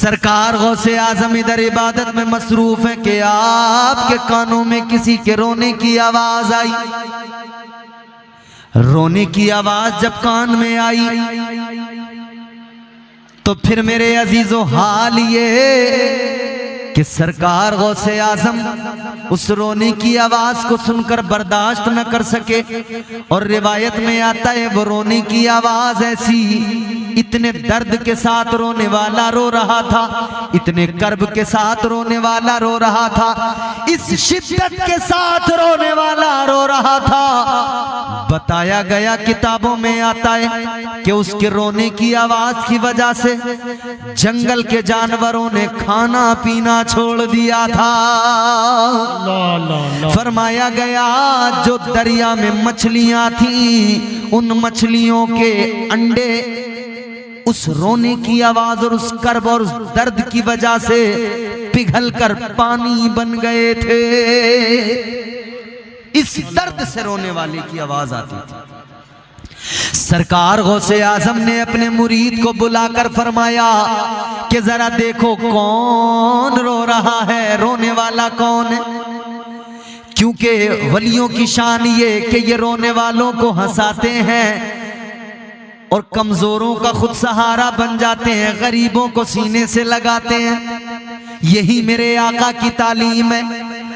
सरकार गौसे आजम इधर इबादत में मसरूफ है कि आपके कानों में किसी के रोने की आवाज आई। रोने की आवाज जब कान में आई तो फिर मेरे अजीजों हाल ये कि सरकार गौसे आजम उस रोने की आवाज को सुनकर बर्दाश्त न कर सके। और रिवायत में आता है वो रोने की आवाज ऐसी, इतने दर्द के साथ रोने वाला रो रहा था, इतने कर्ब के साथ रोने वाला रो रहा था, इस शिद्दत के साथ रोने वाला रो रहा था। बताया गया किताबों में आता है कि उसके रोने की आवाज की वजह से जंगल के जानवरों ने खाना पीना छोड़ दिया था। फरमाया गया जो दरिया में मछलियां थी उन मछलियों के अंडे उस रोने की आवाज और उस कर्ब और उस दर्द की वजह से पिघलकर पानी बन गए थे। इस दर्द से रोने वाले की आवाज आती थी। सरकार गौसे आजम ने अपने मुरीद को बुलाकर फरमाया कि जरा देखो कौन रो रहा है, रोने वाला कौन है। क्योंकि वलियों की शान ये कि ये रोने वालों को हंसाते हैं और कमजोरों का खुद सहारा बन जाते हैं, गरीबों को सीने से लगाते हैं। यही मेरे आका की तालीम है।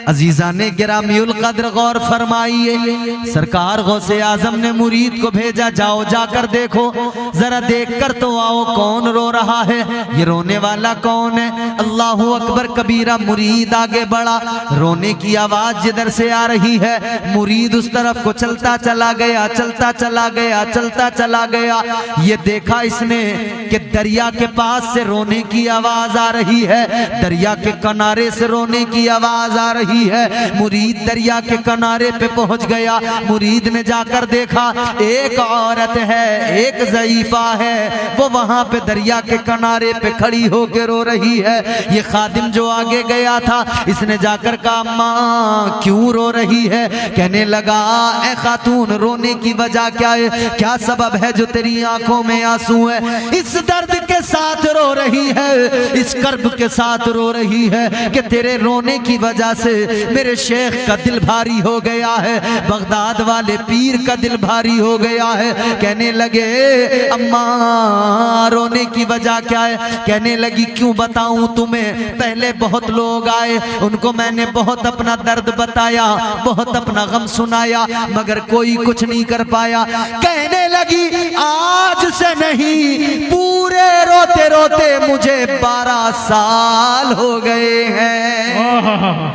अजीजा ने गिरामीउल कद्र गौर फरमाइए। सरकार गौसे आजम ने मुरीद को भेजा, जाओ जाकर देखो, जरा देखकर तो आओ कौन रो रहा है, ये रोने वाला कौन है। अल्लाहु अकबर कबीरा। मुरीद आगे बढ़ा, रोने की आवाज जिधर से आ रही है मुरीद उस तरफ को चलता चला गया, चलता चला गया, चलता चला गया। ये देखा इसने कि दरिया के पास से रोने की आवाज आ रही है, दरिया के किनारे से रोने की आवाज आ रही है। मुरीद दरिया के किनारे पे पहुंच गया। मुरीद ने जाकर देखा एक औरत है, एक ज़ईफा है, वो वहां पे दरिया के किनारे पे खड़ी होकर रो रही है। ये खादिम जो आगे गया था इसने जाकर कहा माँ क्यों रो रही है। कहने लगा ए खातून रोने की वजह क्या है, क्या सबब है जो तेरी आंखों में आंसू है। इस दर्द के साथ रो रही है, इस कर्ब के साथ रो रही है कि तेरे रोने की वजह से मेरे शेख का दिल भारी हो गया है, बगदाद वाले पीर का दिल भारी हो गया है। कहने लगे अम्मा रोने की वजह क्या है। कहने लगी क्यों बताऊं तुम्हें, पहले बहुत लोग आए, उनको मैंने बहुत अपना दर्द बताया, बहुत अपना गम सुनाया, मगर कोई कुछ नहीं कर पाया। कहने लगी आज से नहीं पूरे रोते रोते मुझे 12 साल हो गए हैं।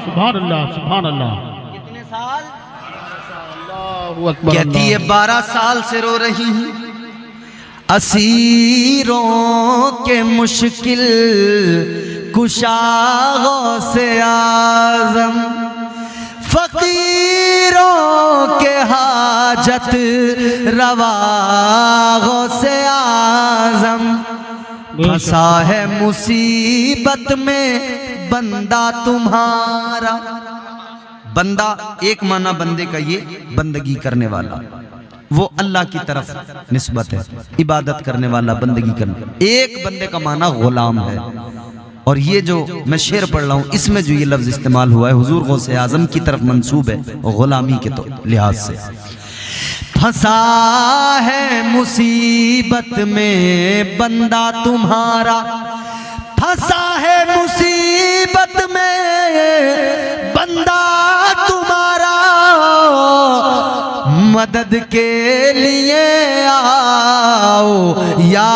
सुभान अल्लाह, सुभान अल्लाह। कितने साल? कहती है 12 साल से रो रही हूँ। असीरों के मुश्किल कुशाओं से आजम, फकीरों के हाजत रवाओं से आजम, फंसा है मुसीबत में बंदा तुम्हारा। बंदा एक माना बंदे का ये बंदगी करने वाला, वो अल्लाह की तरफ निस्बत है, इबादत करने वाला, बंदगी करने। एक बंदे का माना गुलाम है। और ये जो मैं शेर पढ़ रहा हूँ इसमें जो ये लफ्ज इस्तेमाल हुआ है हुजूर गौसे आजम की तरफ मंसूब है गुलामी के तो लिहाज से। फंसा है मुसीबत में बंदा तुम्हारा, फंसा है मुसीबत में बंदा तुम्हारा, मदद के लिए आओ या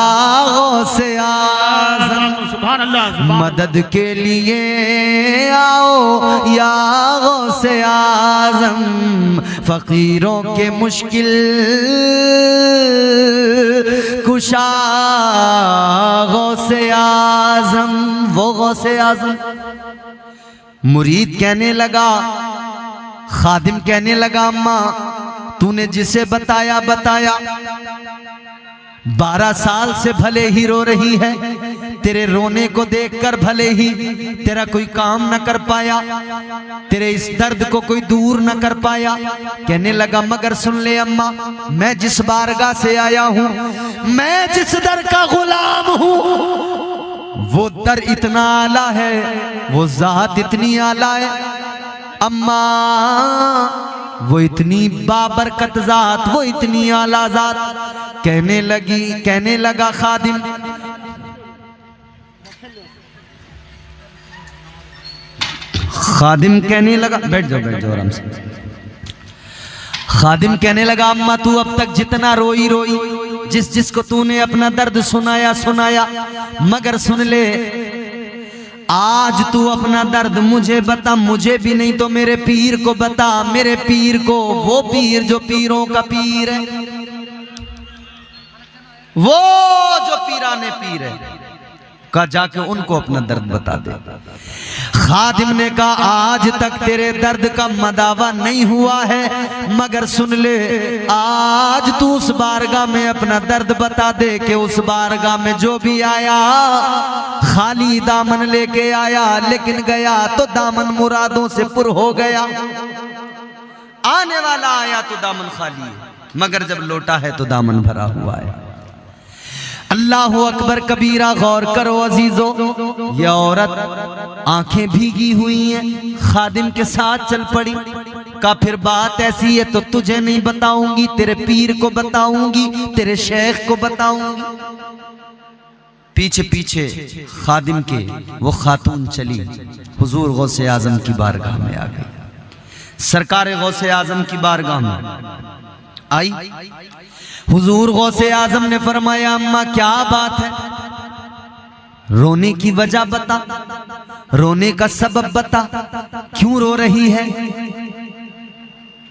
गौसे आज़म, सुभान अल्लाह, मदद के लिए आओ या गौसे आज़म, फकीरों के मुश्किल कुशा गौसे आज़म। वो गौसे आज़म। मुरीद कहने लगा, खादिम कहने लगा अम्मा तूने जिसे बताया 12 साल से भले ही रो रही है, तेरे रोने को देखकर भले ही तेरा कोई काम न कर पाया, तेरे इस दर्द को कोई दूर न कर पाया। कहने लगा मगर सुन ले अम्मा, मैं जिस बारगाह से आया हूं, मैं जिस दर का गुलाम हूं, वो दर इतना आला है, वो जात इतनी आला है। अम्मा वो इतनी बाबरकत जात, वो इतनी आला जात। कहने लगा खादिम, कहने लगा, बैठ जाओ आराम से। खादिम कहने लगा, अम्मा तू अब तक जितना रोई जिसको तूने अपना दर्द सुनाया, मगर सुन ले, आज तू अपना दर्द मुझे बता, मुझे भी नहीं तो मेरे पीर को बता, मेरे पीर को, वो पीर जो पीरों का पीर है, वो जो पीराने पीर है, का जाके उनको अपना दर्द बता दे। खादिम ने कहा, आज तक तेरे दर्द का मदावा नहीं हुआ है, मगर सुन ले, आज तू उस बारगाह में अपना दर्द बता दे कि उस बारगाह में जो भी आया खाली दामन लेके आया, लेकिन गया तो दामन मुरादों से पुर हो गया। आने वाला आया तो दामन खाली है, मगर जब लौटा है तो दामन भरा हुआ है। अल्लाहु अकबर कबीरा। गौर करो अजीजों, ये औरत आंखें भीगी हुई हैं, खादिम के साथ चल पड़ी। का फिर बात ऐसी है तो तुझे नहीं बताऊंगी, तेरे पीर को बताऊंगी, तेरे शेख को बताऊंगी। पीछे पीछे खादिम के वो खातून चली, हुजूर गौसे आजम की बारगाह में आ गई। सरकार गौसे आजम की बारगाह में आई। हुजूर गौसे आजम ने फरमाया, अम्मा क्या बात है, रोने की वजह बता, रोने का सबब बता, क्यों रो रही है।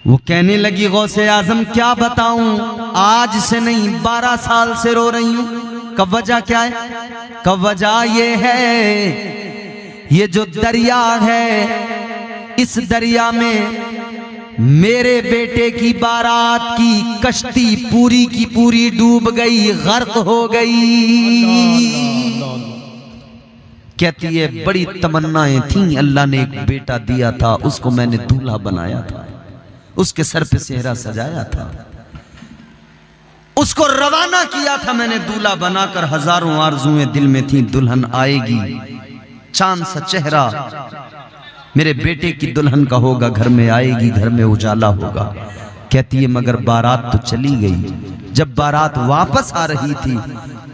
वो कहने लगी, गौसे आजम क्या बताऊं, आज से नहीं 12 साल से रो रही हूं। कब वजह क्या है? कब वजह ये है, ये जो दरिया है, इस दरिया में मेरे बेटे की बारात की कश्ती पूरी की पूरी डूब गई, गर्क हो गई। कहती है, बड़ी तमन्नाएं थीं, अल्लाह ने एक बेटा दिया था, उसको मैंने दूल्हा बनाया था, उसके सर पे सेहरा सजाया था, उसको रवाना किया था मैंने दूल्हा बनाकर। हजारों आरजुएं दिल में थी, दुल्हन आएगी, चांद सा चेहरा मेरे बेटे की दुल्हन का होगा, घर में आएगी, घर में उजाला होगा। कहती है, मगर बारात तो चली गई। जब बारात वापस आ रही थी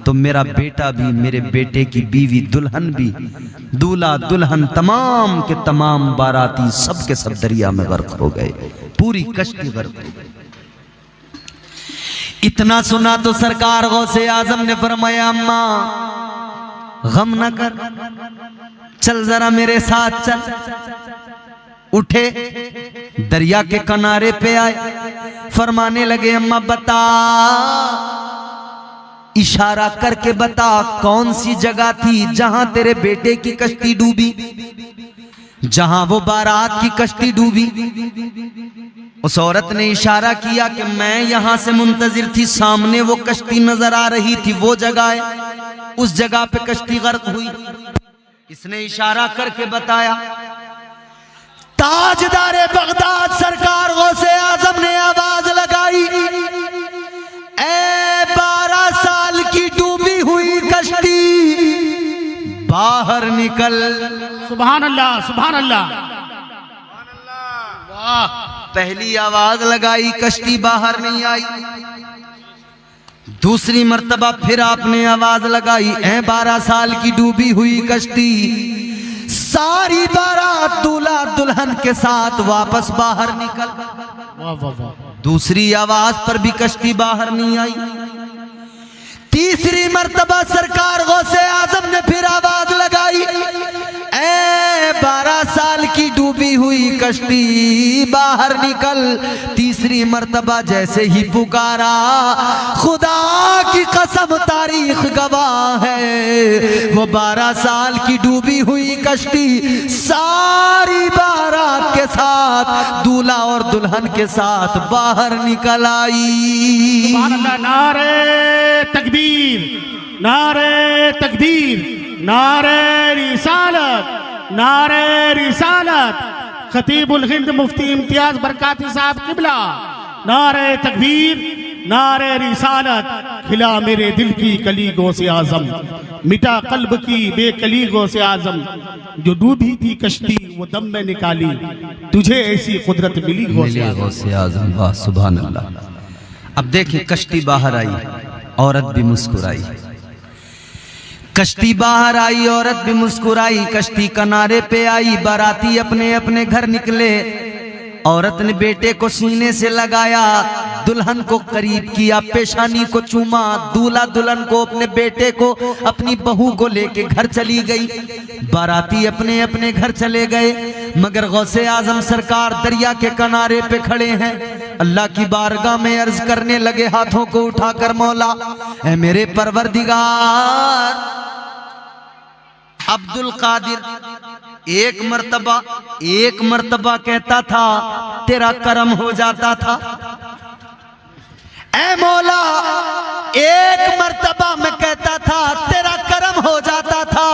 तो मेरा बेटा भी, मेरे बेटे की बीवी दुल्हन भी, दूल्हा दुल्हन तमाम के तमाम बाराती सब के सब दरिया में गर्क हो गए, पूरी कश्ती गर्क हो गई। इतना सुना तो सरकार गौसे आजम ने फरमाया, अम्मा गम न कर, चल जरा मेरे साथ चल। उठे, दरिया के किनारे पे आए, फरमाने लगे, अम्मा बता, इशारा करके बता, कौन सी जगह थी जहां तेरे बेटे की कश्ती डूबी, जहां वो बारात की कश्ती डूबी। उस औरत ने इशारा किया कि मैं यहां से मुंतजिर थी, सामने वो कश्ती नजर आ रही थी, वो जगह है, उस जगह पे कश्ती गर्क हुई। इसने इशारा करके बताया। ताजदारे बगदाद सरकार गौसे आजम ने आवाज लगाई, ए 12 साल की डूबी हुई कश्ती, बाहर निकल। सुभान अल्लाह, सुभान अल्लाह, वाह। पहली आवाज लगाई, कश्ती बाहर नहीं आई। दूसरी मर्तबा फिर आपने आवाज लगाई, ऐ 12 साल की डूबी हुई कश्ती, सारी बारात दूल्हा दुल्हन के साथ वापस बाहर निकल। वाह वाह वाह। दूसरी आवाज पर भी कश्ती बाहर नहीं आई। तीसरी मर्तबा सरकार गौसे आजम ने फिर आवाज लगाई, ऐ 12 साल की डूबी हुई कश्ती, बाहर निकल। तीसरी मर्तबा जैसे ही पुकारा, खुदा की कसम तारीख गवाह है, वो 12 साल की डूबी हुई कश्ती सारी बारात के साथ, दूल्हा और दुल्हन के साथ बाहर निकल आई। सुभान अल्लाह। नारे तकबीर, नारे तकबीर, नारे रिसालत, नारे रिसालत। खतीबुल हिंद मुफ्ती इम्तियाज बरकाती साहब किबला, नारे तकबीर, नारे रिसालत, खिला मेरे दिल की कली गो से आजम, मिटा कल्ब की बेकली गो से आजम, जो डूबी थी कश्ती वो दम में निकाली, तुझे ऐसी कुदरत मिली गो से आजम। गौसे आजम, वाह सुभान अल्लाह। अब देखिए कश्ती बाहर आई, औरत भी मुस्कुराई। कश्ती बाहर आई, औरत भी मुस्कुराई। कश्ती किनारे पे आई, बाराती अपने अपने घर निकले। औरत ने बेटे को सीने से लगाया, दुल्हन को करीब किया, पेशानी को चूमा। दूल्हा दुल्हन को, अपने बेटे को, अपनी बहू को लेके घर चली गई। बाराती अपने अपने घर चले गए, मगर गौसे आजम सरकार दरिया के किनारे पे खड़े हैं। अल्लाह की बारगाह में अर्ज करने लगे हाथों को उठाकर, मौला ऐ मेरे परवरदिगार। अब्दुल कादिर एक मर्तबा कहता था तेरा करम हो जाता था। ऐ मौला एक मर्तबा मैं कहता था तेरा करम हो जाता था।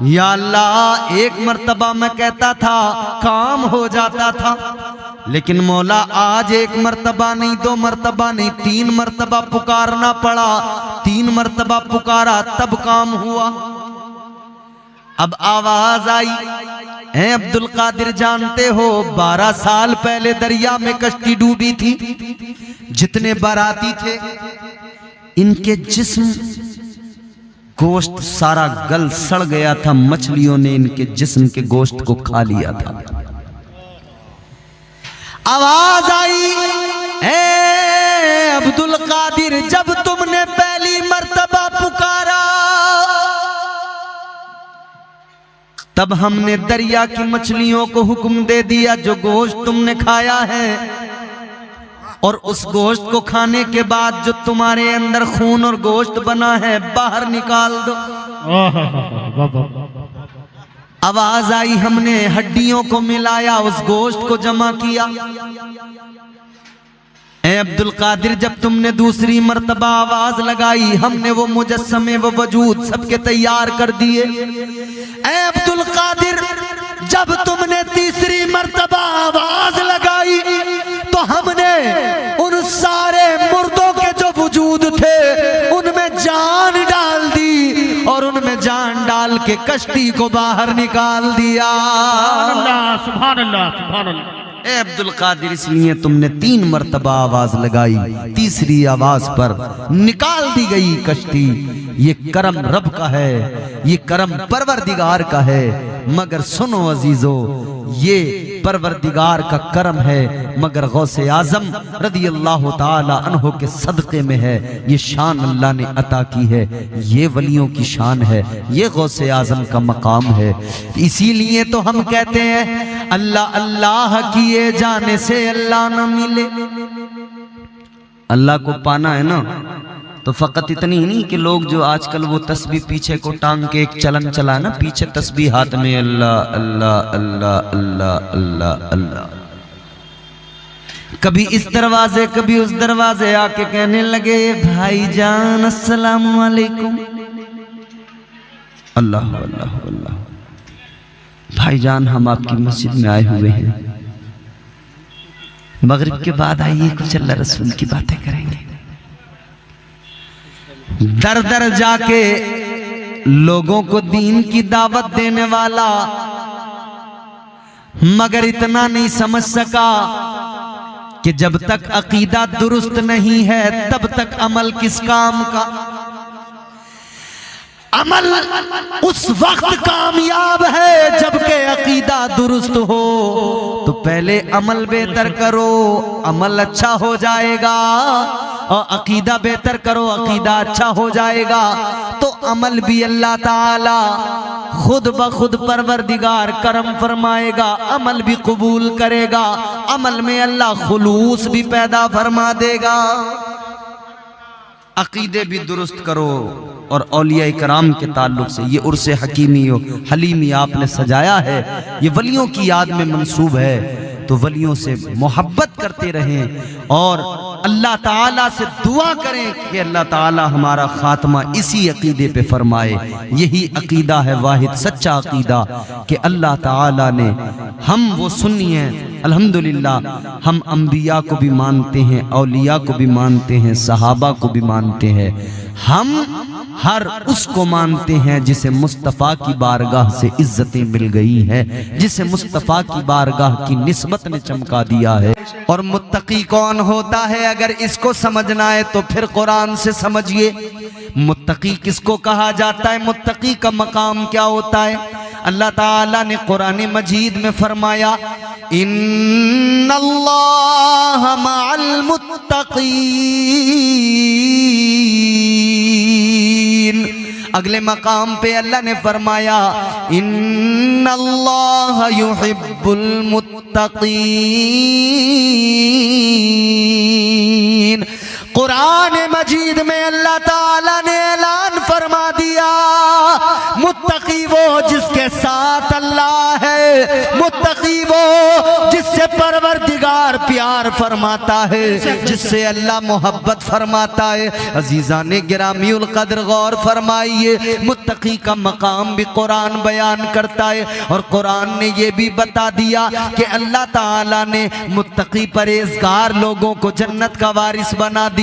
या अल्लाह एक मर्तबा मैं कहता था काम हो जाता था। लेकिन मौला आज एक मर्तबा नहीं, दो मर्तबा नहीं, 3 मर्तबा पुकारना पड़ा। 3 मर्तबा पुकारा तब काम हुआ। अब आवाज आई, है अब्दुल कादिर जानते हो 12 साल पहले दरिया में कश्ती डूबी थी। जितने बाराती थे इनके जिस्म गोश्त सारा गल सड़ गया था, मछलियों ने इनके जिस्म के गोश्त को खा लिया था। आवाज आई, ए अब्दुल कादिर जब तुमने पहली मर्तबा पुकारा तब हमने दरिया की मछलियों को हुक्म दे दिया जो गोश्त तुमने खाया है और उस गोश्त को खाने के बाद जो तुम्हारे अंदर खून और गोश्त बना है बाहर निकाल दो। आवाज आई, हमने हड्डियों को मिलाया, उस गोश्त को जमा किया। ए अब्दुल कादिर जब तुमने दूसरी मर्तबा आवाज लगाई हमने वो मुजस्समे वो वजूद सबके तैयार कर दिए। ए अब्दुल कादिर जब तुमने तीसरी मर्तबा आवाज लगाई तो हमने उन सारे मुर्दों के जो वजूद थे उनमें जान डाल दी और उनमें जान डाल के कश्ती को बाहर निकाल दिया। सुभान अल्लाह, सुभान अल्लाह। ए अब्दुल कादिर इसलिए तुमने 3 मर्तबा आवाज लगाई, तीसरी आवाज पर निकाल दी गई कश्ती। ये करम रब का है, ये करम परवरदिगार का है। मगर सुनो अजीजो, ये परवरदिगार का करम है मगर गौसे आजम रदी अल्लाह ताला अन्हो के सदक़े में है। ये शान अल्लाह ने अता की है, ये वलियों की शान है, ये गौसे आजम का मकाम है। इसीलिए तो हम कहते हैं अल्लाह अल्लाह किए जाने से अल्लाह न मिले। अल्लाह को पाना है ना तो फकत इतनी ही नहीं कि लोग जो आजकल वो तस्बीह पीछे को टांग के एक चलन चला ना, पीछे तस्बीह हाथ में अल्लाह अल्लाह अल्लाह अल्लाह अल्लाह अल्लाह, कभी इस दरवाजे कभी उस दरवाजे आके कहने लगे भाईजान अस्सलाम वालेकुम। अल्लाह अल्लाह अल्लाह। भाईजान हम आपकी मस्जिद में आए हुए हैं, मगरिब के बाद आइए कुछ अल्लाह रसूल की बातें करेंगे। दर दर जाके लोगों को दीन की दावत देने वाला मगर इतना नहीं समझ सका कि जब तक अकीदा दुरुस्त नहीं है तब तक अमल किस काम का। अमल उस वक्त कामयाब है जबकि अकीदा दुरुस्त हो। तो पहले अमल बेहतर करो, अमल अच्छा हो जाएगा, और अकीदा बेहतर करो, अकीदा अच्छा हो जाएगा। तो अमल भी अल्लाह ताला खुद ब खुद परवरदिगार करम फरमाएगा, अमल भी कबूल करेगा, अमल में अल्लाह खुलूस भी पैदा फरमा देगा। अकीदे भी दुरुस्त करो। और औलिया इकराम के ताल्लुक से ये उर्से हकीमी हलीमी आपने सजाया है, ये वलियों की याद में मंसूब है। तो वलियों से मोहब्बत करते रहें और अल्लाह ताला से दुआ करें कि अल्लाह ताला हमारा खात्मा इसी अकीदे पे फरमाए। यही अकीदा है वाहिद सच्चा अकीदा कि अल्लाह ताला ने हम वो सुन्नी हैं अल्हम्दुलिल्लाह हम अंबिया को भी मानते हैं, औलिया को भी मानते हैं, सहाबा को भी मानते हैं। हम हर उसको मानते हैं जिसे मुस्तफ़ा की बारगाह से इज्जतें मिल गई है, जिसे मुस्तफ़ा की बारगाह की निस्बत ने चमका दिया है। और मुत्तकी कौन होता है, अगर इसको समझना है तो फिर कुरान से समझिए। मुत्तकी किसको कहा जाता है, मुत्तकी का मकाम क्या होता है। अल्लाह ताला ने कुरान मजीद में फरमाया, इन्नल्लाह मअल मुत्तकीन। अगले मकाम पे अल्लाह ने फरमाया, इन्नल्लाह युहिब्बुल मुत्तकीन। कुरान मजीद में अल्लाह ताला ने ऐलान फरमा दिया, मुत्तकी वो जिसके साथ अल्लाह है, मुत्तकी वो जिससे परवरदिगार प्यार फरमाता है, जिससे अल्लाह मोहब्बत फरमाता है। अजीज़ाने गिरामीउल कद्र गौर फरमाइए, मुत्तकी का मकाम भी कुरान बयान करता है। और कुरान ने ये भी बता दिया कि अल्लाह ताला ने मुत्तकी परहेज़गार लोगों को जन्नत का वारिस बना दिया।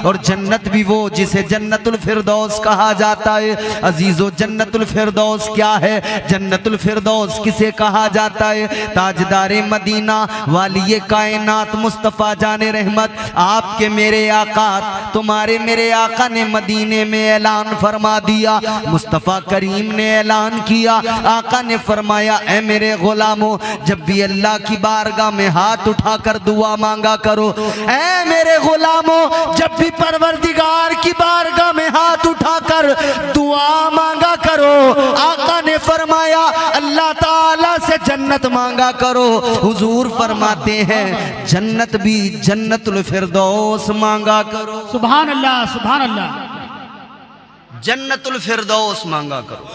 और जन्नत भी वो जिसे जन्नतुल फिरदौस कहा जाता है। अजीजो, जन्नतुल फिरदौस क्या है, जन्नतुल फिरदौस किसे कहा जाता है। ताजदारे मदीना वालिये कायनात मुस्तफ़ा जाने रहमत, आपके मेरे आका, तुम्हारे मेरे आका ने मदीने में ऐलान फरमा दिया। मुस्तफ़ा करीम ने ऐलान किया, आका ने फरमाया, ऐ मेरे गुलामों, जब भी अल्लाह की बारगाह में हाथ उठाकर दुआ मांगा करो। ऐ मेरे गुलामों, जब भी परवरदिगार की बारगाह में हाथ उठाकर दुआ मांगा करो। आका ने फरमाया, अल्लाह ताला से जन्नत मांगा करो। हुजूर फरमाते हैं, जन्नत भी जन्नतुल फिरदौस मांगा करो। सुभान अल्लाह, सुभान अल्लाह। जन्नतुल फिरदौस मांगा करो।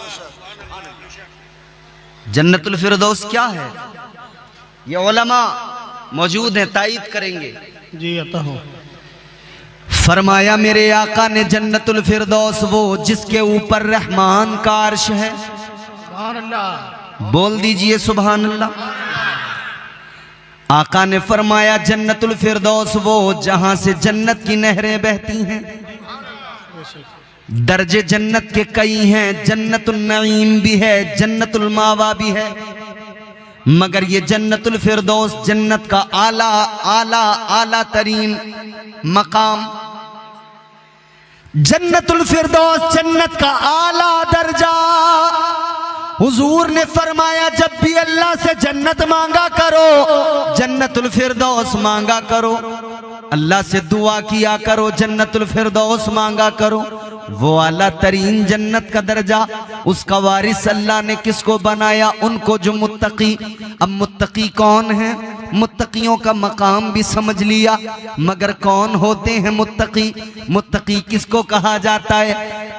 जन्नतुल फिरदौस क्या है, ये उलमा मौजूद हैं, तायीद करेंगे। जी अता हो। फरमाया मेरे आका ने, जन्नतुल फिरदौस वो जिसके ऊपर रहमान का अर्श है। सुभान अल्लाह। बोल दीजिए सुभान अल्लाह। आका ने फरमाया, जन्नतुल फिरदौस वो जहां से जन्नत की नहरें बहती हैं। दर्जे जन्नत के कई हैं, जन्नतुल नईम भी है, जन्नतुल मावा भी है, मगर ये जन्नतुल फिरदौस जन्नत का आला आला आला तरीन मकाम, जन्नतुल फिरदौस जन्नत का आला दर्जा। हुजूर ने फरमाया, जब भी अल्लाह से जन्नत मांगा करो, जन्नतुल फिरदौस मांगा करो। अल्लाह से दुआ किया करो, जन्नतुल फिरदौस मांगा करो। वो आला तरीन जन्नत का दर्जा, उसका वारिस अल्लाह ने किसको बनाया, उनको जो मुत्तकी। अब मुत्तकी कौन है, मुत्तकियों का मकाम भी समझ लिया, मगर कौन होते हैं मुत्तकी। मुत्तकी किसको कहा जाता है।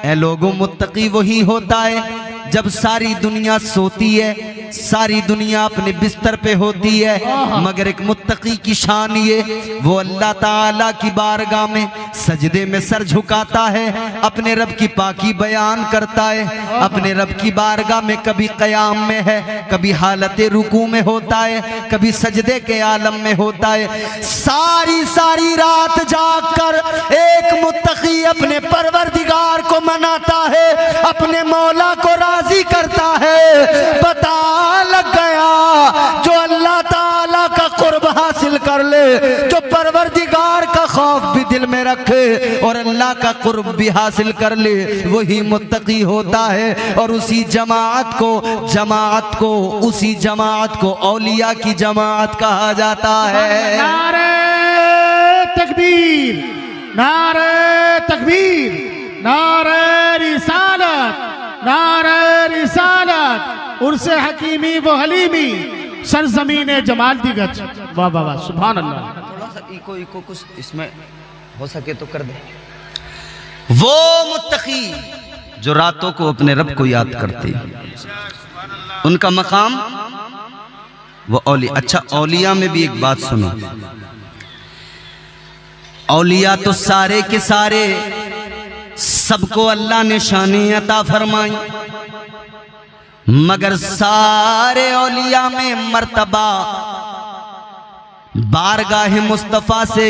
ऐ लोगों, मुत्तकी वही होता है जब सारी दुनिया सोती है, सारी दुनिया अपने बिस्तर पे होती है, मगर एक मुत्तकी की शान ये, वो अल्लाह ताला की बारगाह में सजदे में सर झुकाता है, अपने रब की पाकी बयान करता है, अपने रब की बारगाह में कभी क़याम में है, कभी हालत रुकू में होता है, कभी सजदे के आलम में होता है। सारी सारी रात जाग कर एक मुत्तकी अपने परवरदिगार को मनाता है, अपने मौला को राजी करता है। पता लग गया, जो अल्लाह ताला का कुर्ब हासिल कर ले, जो परवरदिगार का खौफ भी दिल में रखे और अल्लाह का कुर्ब भी हासिल कर ले, वही मुत्तकी होता है। और उसी जमात को औलिया की जमात कहा जाता है। नारे तकबीर, नारे तकबीर, नारे रिसालत, नारे रिसालत, उर्से हकीमी वो हलीमी, सरजमीने जमाल दी गज। वाह वाह वाह, सुभान अल्लाह। थोड़ा सा इको कुछ इसमें हो सके तो कर दे। वो मुत्तकी जो रातों को अपने रब को याद करते, उनका मकाम वो औलिया। अच्छा, औलिया में भी एक बात सुनो, औलिया तो सारे के सारे सबको अल्लाह ने शानी अता फरमाई, मगर सारे औलिया में मर्तबा बारगाह मुस्तफ़ा से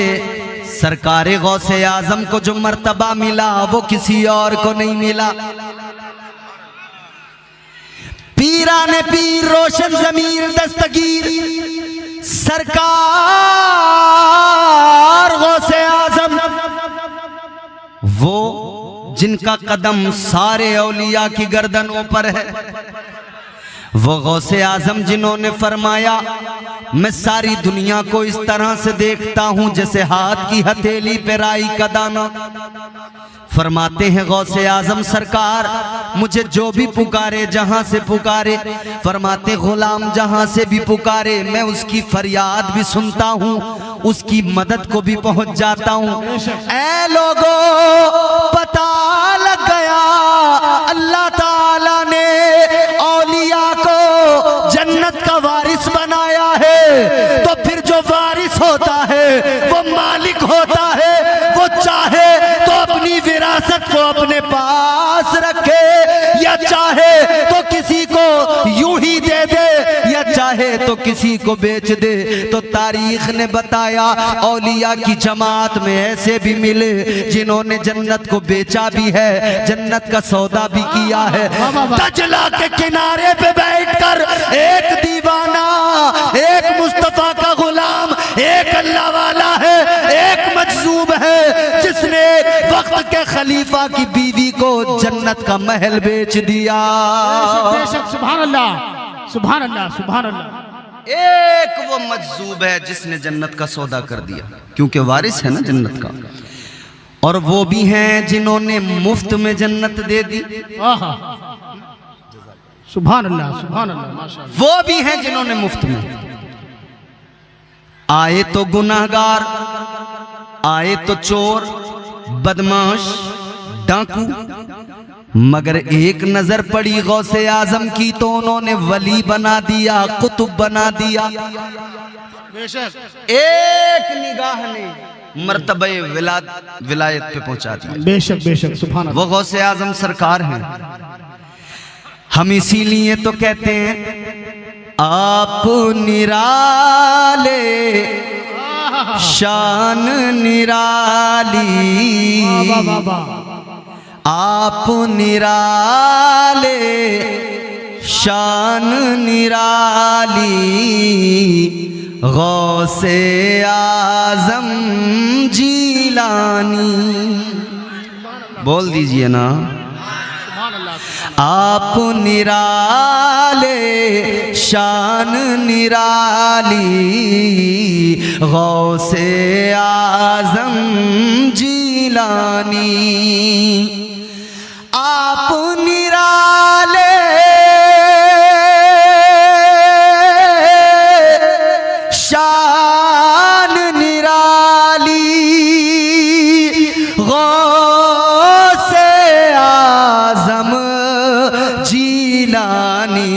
सरकारे गौसे आजम को जो मर्तबा मिला वो किसी और को नहीं मिला। पीराने पीर रोशन ज़मीर दस्तगीर सरकार गौसे आजम, वो जिनका कदम सारे औलिया की गर्दनों पर है, वो गौसे आजम जिन्होंने फरमाया मैं सारी दुनिया को इस तरह से देखता हूं जैसे हाथ की हथेली पे राई का दाना। फरमाते हैं गौसे आजम सरकार मुझे जो भी पुकारे जहां से पुकारे, फरमाते गुलाम जहां से भी पुकारे मैं उसकी फरियाद भी सुनता हूं, उसकी मदद को भी पहुंच जाता हूं। ऐ लोगों पता लग गया अल्लाह ताला ने औलिया को जन्नत का वारिस बनाया है, तो फिर जो वारिस होता है वो मालिक होता है, वो चाहे तो अपनी विरासत को अपने पास रखे या चाहे तो किसी को यूं ही दे दे या चाहे तो किसी को बेच दे। तो तारीख ने बताया औलिया की जमात में ऐसे भी मिले जिन्होंने जन्नत को बेचा भी है, जन्नत का सौदा भी किया है। दजला के किनारे पे बैठकर एक दीवाना, एक मुस्तफा का गुलाम, एक अल्लाह वाला है, एक मजसूब है जिसने वक्त के खलीफा की बीवी को जन्नत का महल बेच दिया। बेशक, सुभान अल्लाह सुभान अल्लाह सुभान अल्लाह। एक वो मजसूब है जिसने जन्नत का सौदा कर दिया, क्योंकि वारिस है ना जन्नत का। और वो भी हैं जिन्होंने मुफ्त में जन्नत दे दी। सुभान अल्लाह सुभान अल्लाह माशाअल्लाह। वो भी हैं जिन्होंने मुफ्त में, आए तो गुनाहगार, आए तो चोर बदमाश डाकू, मगर एक नजर पड़ी गौसे आजम की तो उन्होंने वली बना दिया, कुतुब बना दिया। एक निगाह ने मर्तबे विलायत पे पहुंचा दिया। बेशक बेशक सुभान अल्लाह। वो गौसे आजम सरकार हैं। हम इसीलिए तो कहते हैं आप निराले शान निराली, आप निराले शान निराली, गौसे आजम जीलानी। बोल दीजिए ना, आप निराले शान निराली, गौसे आजम जीलानी। आप निराले शान निराली, गौसे आजम जीलानी।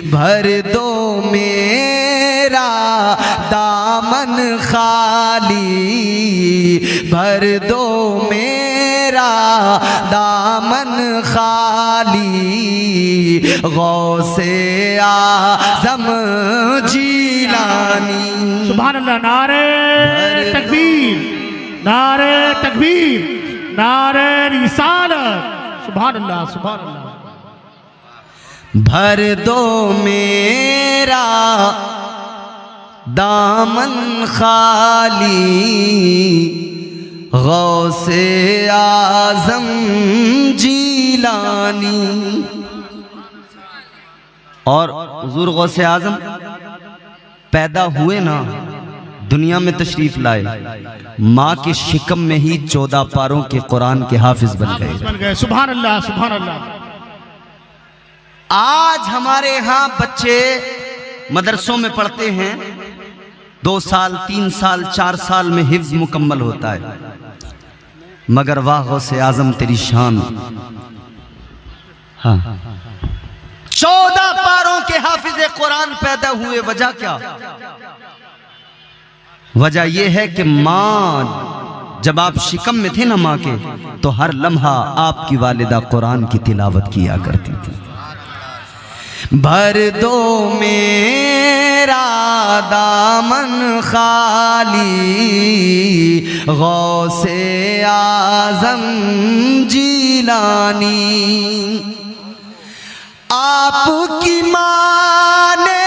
भर दो मेरा दामन खाली, भर दो मेरा दामन खाली, गौसे आजम जीलानी। सुभान अल्लाह। नारे तकबीर, नारे तकबीर, नारे रिसालत। सुभान अल्लाह सुभान अल्लाह। भर दो मेरा दामन खाली, गौसे आजम जीलानी। और हुजूर गौसे आजम पैदा हुए ना, दुनिया में तशरीफ लाए, माँ के शिकम में ही 14 पारों के कुरान के हाफिज बन गए। सुभान अल्लाह सुभान अल्लाह। आज हमारे यहाँ बच्चे मदरसों में पढ़ते हैं, 2 साल 3 साल 4 साल में हिफ्ज मुकम्मल होता है, मगर वाह गौसे आजम तेरी शान। हाँ, 14 पारों के हाफिज कुरान पैदा हुए। वजह क्या? वजह यह है कि माँ जब आप शिकम में थे ना माँ के, तो हर लम्हा आपकी वालिदा कुरान की तिलावत किया करती थी। भर दो मेरा दामन खाली गौसे आजम जीलानी। आपकी माने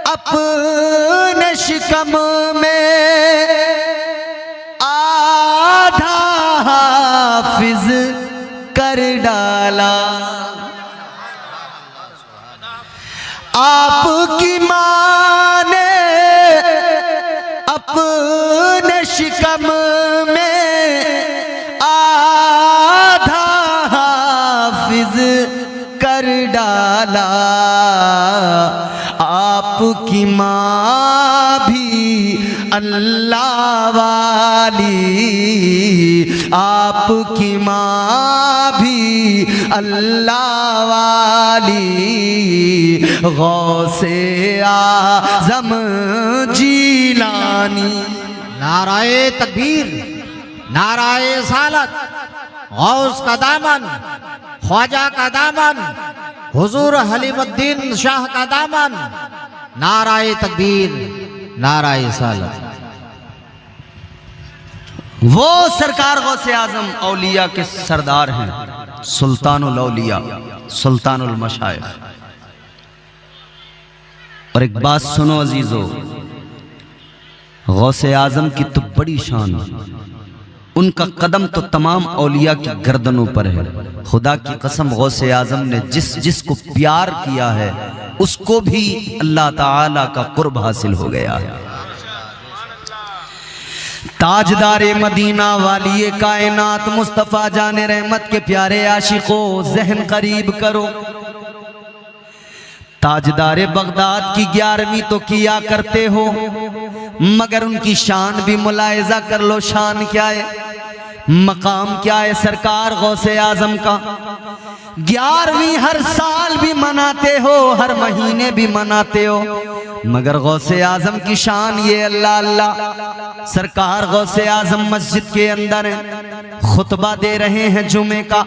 अपने शिकम में आधा हाफिज कर डाला। आपकी माँ ने अपने शिकम में आधा हाफिज कर डाला। आपकी माँ भी अल्लाह वाली, आपकी माँ भी अल्लाह वाली गौसे आज़म जीलानी। नाराए तकबीर, नाराए सालत, गौस का दामन, ख्वाजा का दामन, हुजूर हलीमुद्दीन शाह का दामन। नाराए तकबीर, नाराए सालत। वो सरकार गौसे आजम औलिया के सरदार हैं, सुल्तानुल औलिया, सुल्तानुल मशाइख। और एक बात सुनो अजीजों, गौसे आजम की तो बड़ी शान, उनका कदम तो तमाम औलिया की गर्दनों पर है। खुदा की कसम, गौसे आजम ने जिसको प्यार किया है उसको भी अल्लाह ताला का कुर्ब हासिल हो गया है। ताजदारे मदीना वाली कायनात मुस्तफ़ा जाने रहमत के प्यारे आशिकों, ज़हन करीब करो। ताजदारे बगदाद की 11वीं तो किया करते हो, मगर उनकी शान भी मुलायजा कर लो। शान क्या है, मकाम क्या है सरकार गौसे आजम का। 11वीं हर साल भी मनाते हो, हर महीने भी मनाते हो, मगर गौसे आजम की शान ये अल्लाह अल्लाह। सरकार गौसे आजम मस्जिद के अंदर हैं, खुतबा दे रहे हैं जुमे का।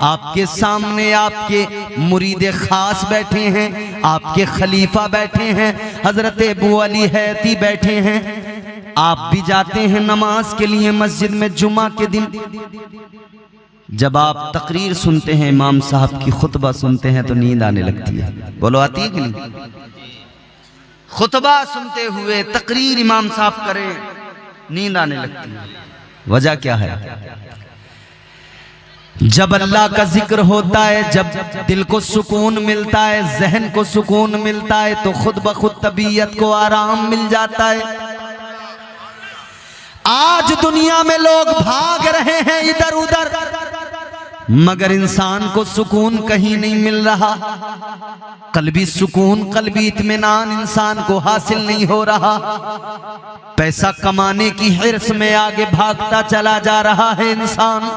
आपके सामने आपके मुरीद खास बैठे हैं, आपके खलीफा बैठे हैं, हजरत अबू अली हैती बैठे हैं। आप भी जाते हैं नमाज के लिए मस्जिद में जुमा के दिन। जब आप तकरीर सुनते हैं, इमाम साहब की खुतबा सुनते हैं, तो नींद आने लगती है। बोलो, आती है कि नहीं? खुतबा सुनते हुए तकरीर इमाम साहब करें, नींद आने लगती है। वजह क्या है? जब अल्लाह का जिक्र होता है, जब दिल को सुकून मिलता है, जहन को सुकून मिलता है, तो खुद ब खुद तबीयत को आराम मिल जाता है। आज दुनिया में लोग भाग रहे हैं इधर उधर, मगर इंसान को सुकून कहीं नहीं मिल रहा। कल्बी सुकून, कल्बी इत्मीनान इंसान को हासिल नहीं हो रहा। पैसा कमाने की हिर्स में आगे भागता चला जा रहा है इंसान,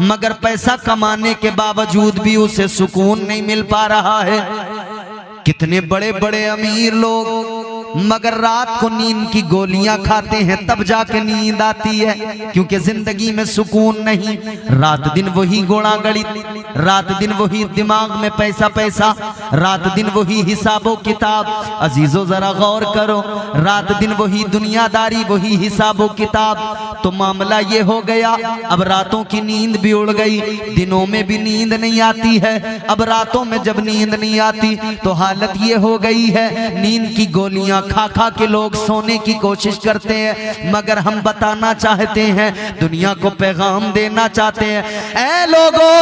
मगर पैसा कमाने के बावजूद भी उसे सुकून नहीं मिल पा रहा है। कितने बड़े बड़े अमीर लोग मगर रात को नींद की गोलियां खाते हैं, तब जाके नींद आती है, क्योंकि जिंदगी में सुकून नहीं। रात दिन वही घोड़ा गणित, रात दिन वही दिमाग में पैसा पैसा, रात दिन वही हिसाबो किताब। अजीजों जरा गौर करो, रात दिन वही दुनियादारी, वही हिसाबो किताब। तो मामला ये हो गया, अब रातों की नींद भी उड़ गई, दिनों में भी नींद नहीं आती है। अब रातों में जब नींद नहीं आती तो हालत ये हो गई है, नींद की गोलियां खा खा के लोग सोने की कोशिश करते हैं। मगर हम बताना चाहते हैं, दुनिया को पैगाम देना चाहते हैं, ऐ लोगों,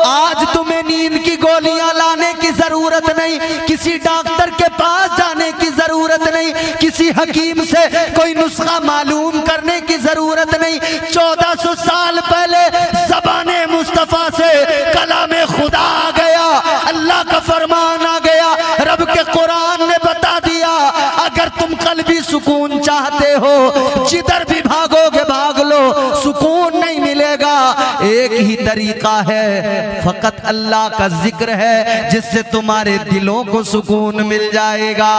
आज तुम्हें नींद की गोलियां लाने की जरूरत नहीं, किसी डॉक्टर के पास जाने की जरूरत नहीं, किसी हकीम से कोई नुस्खा मालूम करने की जरूरत नहीं। 1400 साल पहले ज़बाने मुस्तफा से कलामे खुदा आ गया, अल्लाह का फरमान आ गया, रब के कुरान ने बता दिया, अगर तुम कल्बी सुकून चाहते हो, जिधर भी भागोगे भाग लो, सुकून नहीं मिलेगा। एक ही तरीका है, फकत अल्लाह का जिक्र है, जिससे तुम्हारे दिलों को सुकून मिल जाएगा।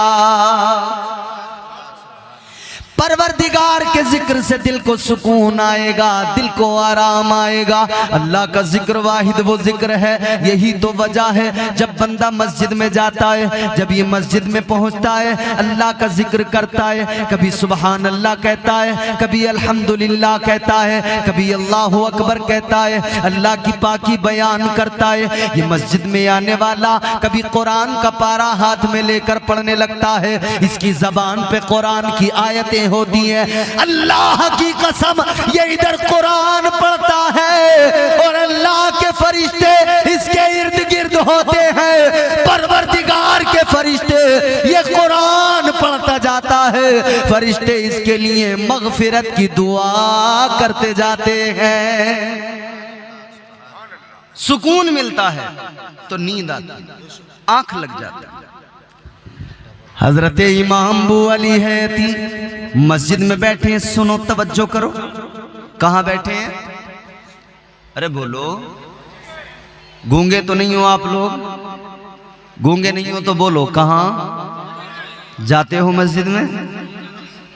परवरदिगार के जिक्र से दिल को सुकून आएगा, दिल को आराम आएगा। अल्लाह का जिक्र वाहिद वो जिक्र है। यही तो वजह है जब बंदा मस्जिद में जाता है, जब ये मस्जिद में पहुंचता है, अल्लाह का जिक्र करता है, कभी सुबहान अल्लाह कहता है, कभी अल्हम्दुलिल्लाह कहता है, कभी अल्लाहु अकबर कहता है, अल्लाह की पाकी बयान करता है। ये मस्जिद में आने वाला कभी कुरान का पारा हाथ में लेकर पढ़ने लगता है, इसकी जबान पे कुरान की आयतें होती है। अल्लाह की कसम ये इधर कुरान पढ़ता है और अल्लाह के फरिश्ते इसके इर्द गिर्द होते हैं। परवरदिगार के फरिश्ते ये कुरान पढ़ता जाता है, फरिश्ते इसके लिए मगफिरत की दुआ करते जाते हैं। सुकून मिलता है तो नींद आती है, आंख लग जाती है। हजरत इमाम अबू अली हैती मस्जिद में बैठे हैं, सुनो तवज्जो करो। कहाँ बैठे हैं? अरे बोलो, गूंगे तो नहीं हो आप लोग? गूंगे नहीं हो तो बोलो, कहाँ जाते हो मस्जिद में?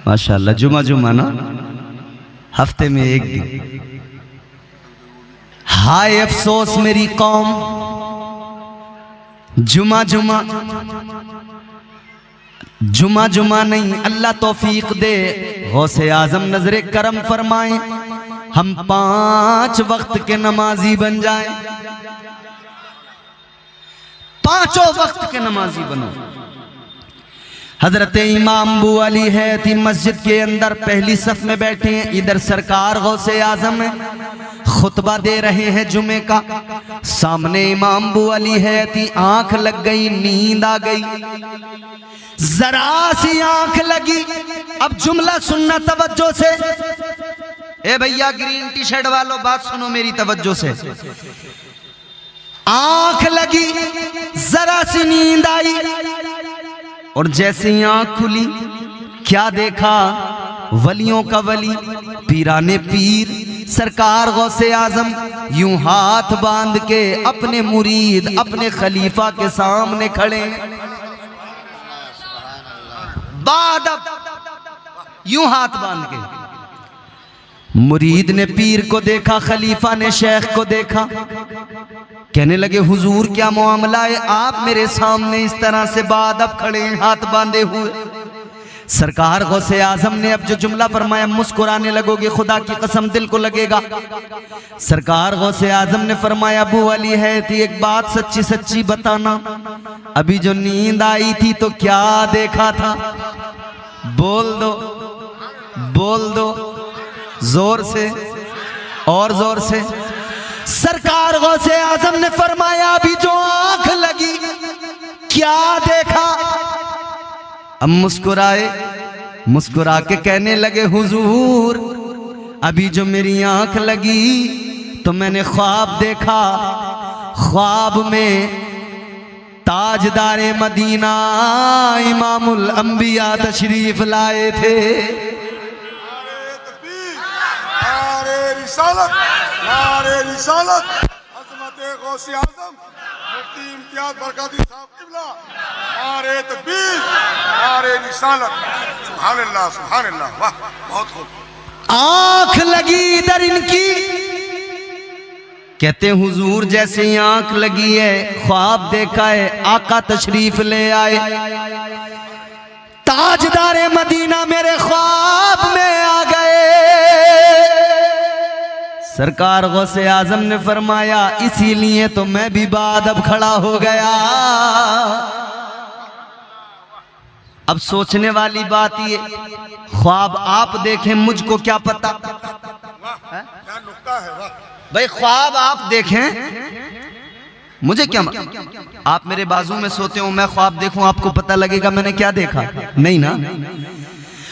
माशाल्लाह, जुमा जुमा ना, हफ्ते में एक दिन। हाय अफसोस मेरी कौम, जुमा जुमा जुमा जुमा नहीं। अल्लाह तौफीक दे, गौसे आजम नजरे करम फरमाए, हम 5 वक्त के नमाजी बन जाएं, 5 वक्त के नमाजी बनो। हजरत इमाम अबू अली हैती मस्जिद के अंदर पहली सफ में बैठे हैं। इधर सरकार गौसे आजम है, खुतबा दे रहे हैं जुमे का। सामने इमाम अबू अली हैती, आंख लग गई, नींद आ गई, जरा सी आंख लगी। अब जुमला सुनना तवज्जो से। ए भैया ग्रीन टी शर्ट वालों, बात सुनो मेरी तवज्जो से। आंख लगी, जरा सी नींद आई और जैसे ही आंख खुली, क्या देखा? वलियों का वली, पीराने पीर सरकार गौसे आजम यूं हाथ बांध के अपने मुरीद, अपने खलीफा के सामने खड़े। बादब यूं हाथ बांध के। मुरीद ने पीर को देखा, खलीफा ने शेख को देखा, कहने लगे हुजूर क्या मामला है, आप मेरे सामने इस तरह से बादब खड़े हैं हाथ बांधे हुए। सरकार गौसे आजम ने अब जो जुमला फरमाया, मुस्कुराने लगोगे, खुदा की कसम दिल को लगेगा। सरकार गौसे आजम ने फरमाया, अबू अली है थी, एक बात सच्ची सच्ची बताना, अभी जो नींद आई थी तो क्या देखा था? बोल दो, बोल दो, जोर से और जोर से। सरकार गौसे आजम ने फरमाया, अभी जो आंख लगी क्या देखा? अब मुस्कुराए, मुस्कुरा के कहने लगे, हुजूर अभी जो मेरी आंख लगी तो मैंने ख्वाब देखा, ख्वाब में ताजदारे मदीना इमामुल अंबिया तशरीफ लाए थे। नारे रिसालत, अज़मत गौसे आज़म मुफ्ती इम्तियाज बरकाती साहब क़िबला, नारे तकबीर, नारे रिसालत, सुभान अल्लाह, सुभान अल्लाह, वाह बहुत खूब। आंख लगी इधर इनकी, कहते हैं हुजूर जैसे ही आंख लगी है, ख्वाब देखा है, आका तशरीफ ले आए, ताजदारे मदीना मेरे ख्वाब में आ गए। सरकार गौसे आजम ने फरमाया, इसीलिए तो मैं भी बादब खड़ा हो गया। अब सोचने वाली बात ये, ख्वाब आप देखें, मुझको क्या पता? क्या नुक्ता है, वाह। भाई ख्वाब आप देखें, मुझे क्या आप मेरे बाजू में सोते हो, मैं ख्वाब देखूं, आपको पता लगेगा मैंने क्या देखा? नहीं ना।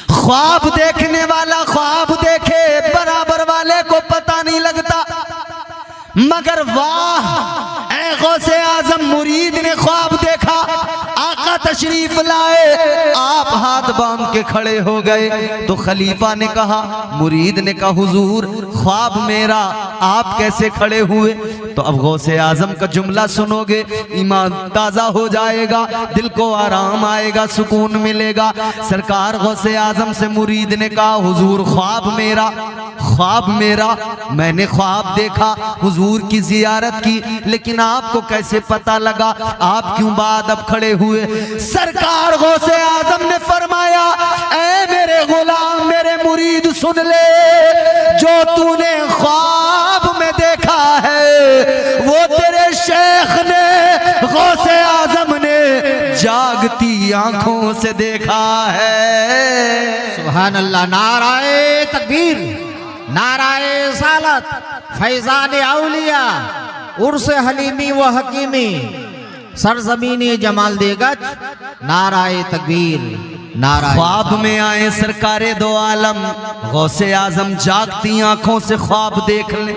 ख्वाब देखने वाला ख्वाब देखे, बराबर वाले को पता नहीं लगता। मगर वाह, ऐ गौसे आजम मुरीद ने ख्वाब देखा, आका तशरीफ लाए, आप हाथ बांध के खड़े हो गए। तो खलीफा ने कहा, मुरीद ने कहा, हुजूर ख्वाब मेरा, आप कैसे खड़े हुए? तो अब गौसे आजम का जुमला सुनोगे, ईमान ताजा हो जाएगा, दिल को आराम आएगा, सुकून मिलेगा। सरकार गौसे आजम से मुरीद ने कहा, हुजूर ख्वाब मेरा, मैंने ख्वाब देखा, हुजूर की जियारत की, लेकिन आपको कैसे पता लगा? आप क्यों बाद अब खड़े हुए? सरकार गौसे आजम ने फरमाया, ऐ मेरे गुलाम, मेरे मुरीद सुन ले, जो तूने ख्वाब में देखा है वो तेरे शेख ने, गौसे आजम ने जागती आंखों से देखा है। सुभान अल्लाह। नाराए तकबीर, नाराए सालत, फैजान औलिया, उर्स हलीमी व हकीमी, सरजमीनी जमाल देगज, नाराए तकबीर, नाराए। ख्वाब में आए सरकारे दो आलम, गौसे आजम जागती आंखों से ख्वाब देख ले,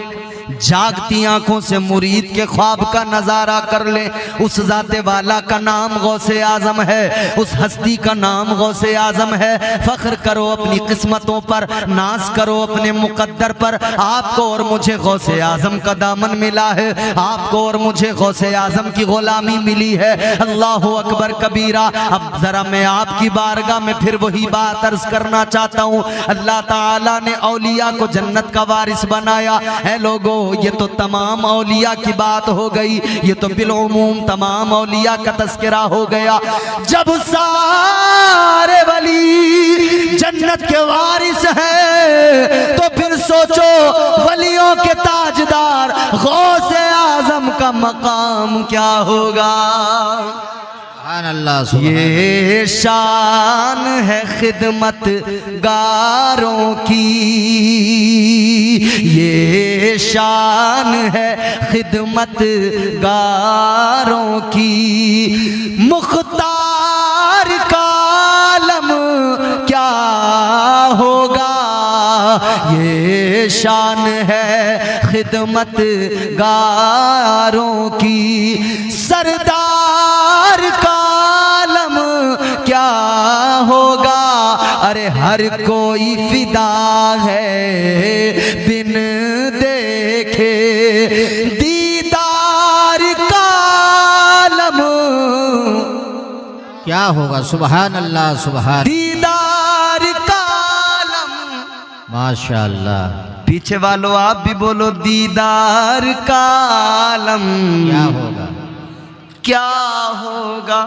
जागती आंखों से मुरीद के ख्वाब का नजारा कर ले। उस जाते वाला का नाम गौसे आजम है, उस हस्ती का नाम गौसे आजम है। फख्र करो अपनी किस्मतों पर, नाज करो अपने मुकद्दर पर। आपको और मुझे गौसे आजम का दामन मिला है, आपको और मुझे गौसे आजम की गुलामी मिली है। अल्लाह अकबर कबीरा। अब जरा मैं आपकी बारगाह में फिर वही बात अर्ज करना चाहता हूँ। अल्लाह ताला ने औलिया को जन्नत का वारिस बनाया है। लोगों, ये तो तमाम औलिया की बात हो गई, ये तो बिलउमूम तमाम औलिया का तस्करा हो गया। जब सारे वली जन्नत के वारिस हैं, तो फिर सोचो वलियों के ताजदार गौसे आजम का मकाम क्या होगा। ये शान है खिदमत गारों की, ये शान है खिदमत गारों की, मुख्तार का आलम क्या होगा। ये शान है खिदमत गारों की, सरदार का आलम क्या होगा। अरे हर कोई फिदा है बिन देखे दीदार का आलम क्या होगा। सुभान अल्लाह, सुभान। दीदार का आलम, माशाअल्लाह। पीछे वालों आप भी बोलो, दीदार का आलम क्या होगा, क्या होगा।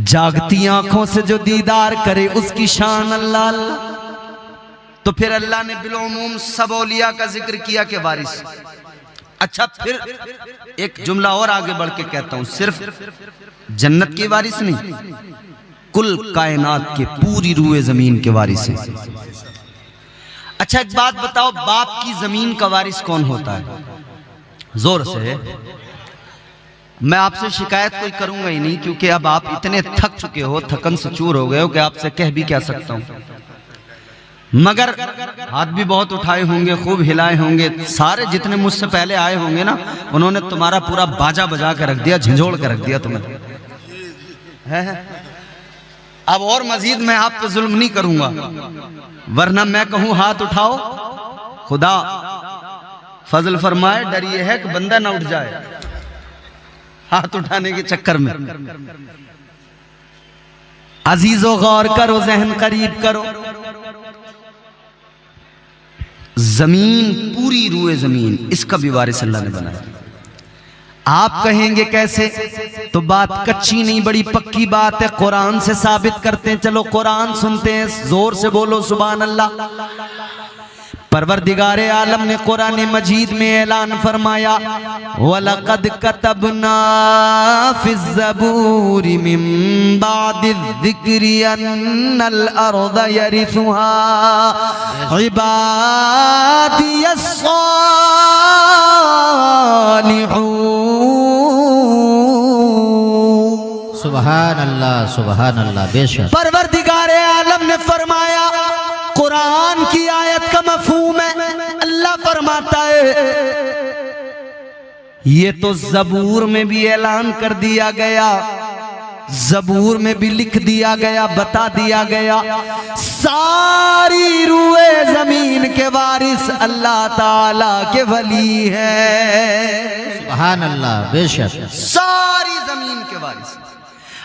जागती आंखों से जो दीदार करे उसकी शान अल्लाह अल्लाह। तो फिर अल्लाह ने बिलउमूम सब औलिया का जिक्र किया के वारिस। अच्छा, फिर एक जुमला और आगे बढ़ के कहता हूं, सिर्फ जन्नत के वारिस नहीं, कुल कायनात के पूरी रूए जमीन के वारिस हैं। अच्छा, एक बात बताओ, बाप की जमीन का वारिस कौन होता है? जोर से। मैं आपसे शिकायत कोई करूंगा ही नहीं, क्योंकि अब आप इतने थक चुके हो, थकन से चूर हो गए हो कि आपसे कह भी क्या सकता हूं। मगर हाथ भी बहुत उठाए होंगे, खूब हिलाए होंगे। सारे जितने मुझसे पहले आए होंगे ना, उन्होंने तुम्हारा पूरा बाजा बजा के रख दिया, झंझोड़ के रख दिया तुम्हें, है? अब और मजीद मैं आप पे जुल्म नहीं करूंगा, वरना मैं कहूं हाथ उठाओ, खुदा फजल फरमाए, डर ये है कि बंदा ना उठ जाए हाथ उठाने के चक्कर में। अजीजो गौर करो, जहन करीब करो। जमीन, पूरी रूए जमीन, इसका भी वारिस अल्लाह ने बनाया। आप कहेंगे कैसे? तो बात कच्ची नहीं, बड़ी पक्की बात है, कुरान से साबित करते हैं। चलो कुरान सुनते हैं, जोर से बोलो सुभान अल्लाह। परवरदिगारे आलम ने कुरान मजीद में ऐलान फरमाया, वलक़द कतबना फ़िज़ ज़बूरि मिन बादिज़ ज़िक्रि अन्नल अर्ज़ यरिथुहा इबादियस सालिहून। सुभान अल्लाह, सुभान अल्लाह। बेशक परवरदिगारे आलम ने फरमाया, कुरान की आयत का मफहूम है, अल्लाह फरमाता है, ये तो ज़बूर में भी ऐलान कर दिया गया ज़बूर में भी लिख दिया गया, बता दिया गया, सारी रूए जमीन के वारिस अल्लाह ताला के वली है। सुभान अल्लाह, बेशक। सारी जमीन के वारिस।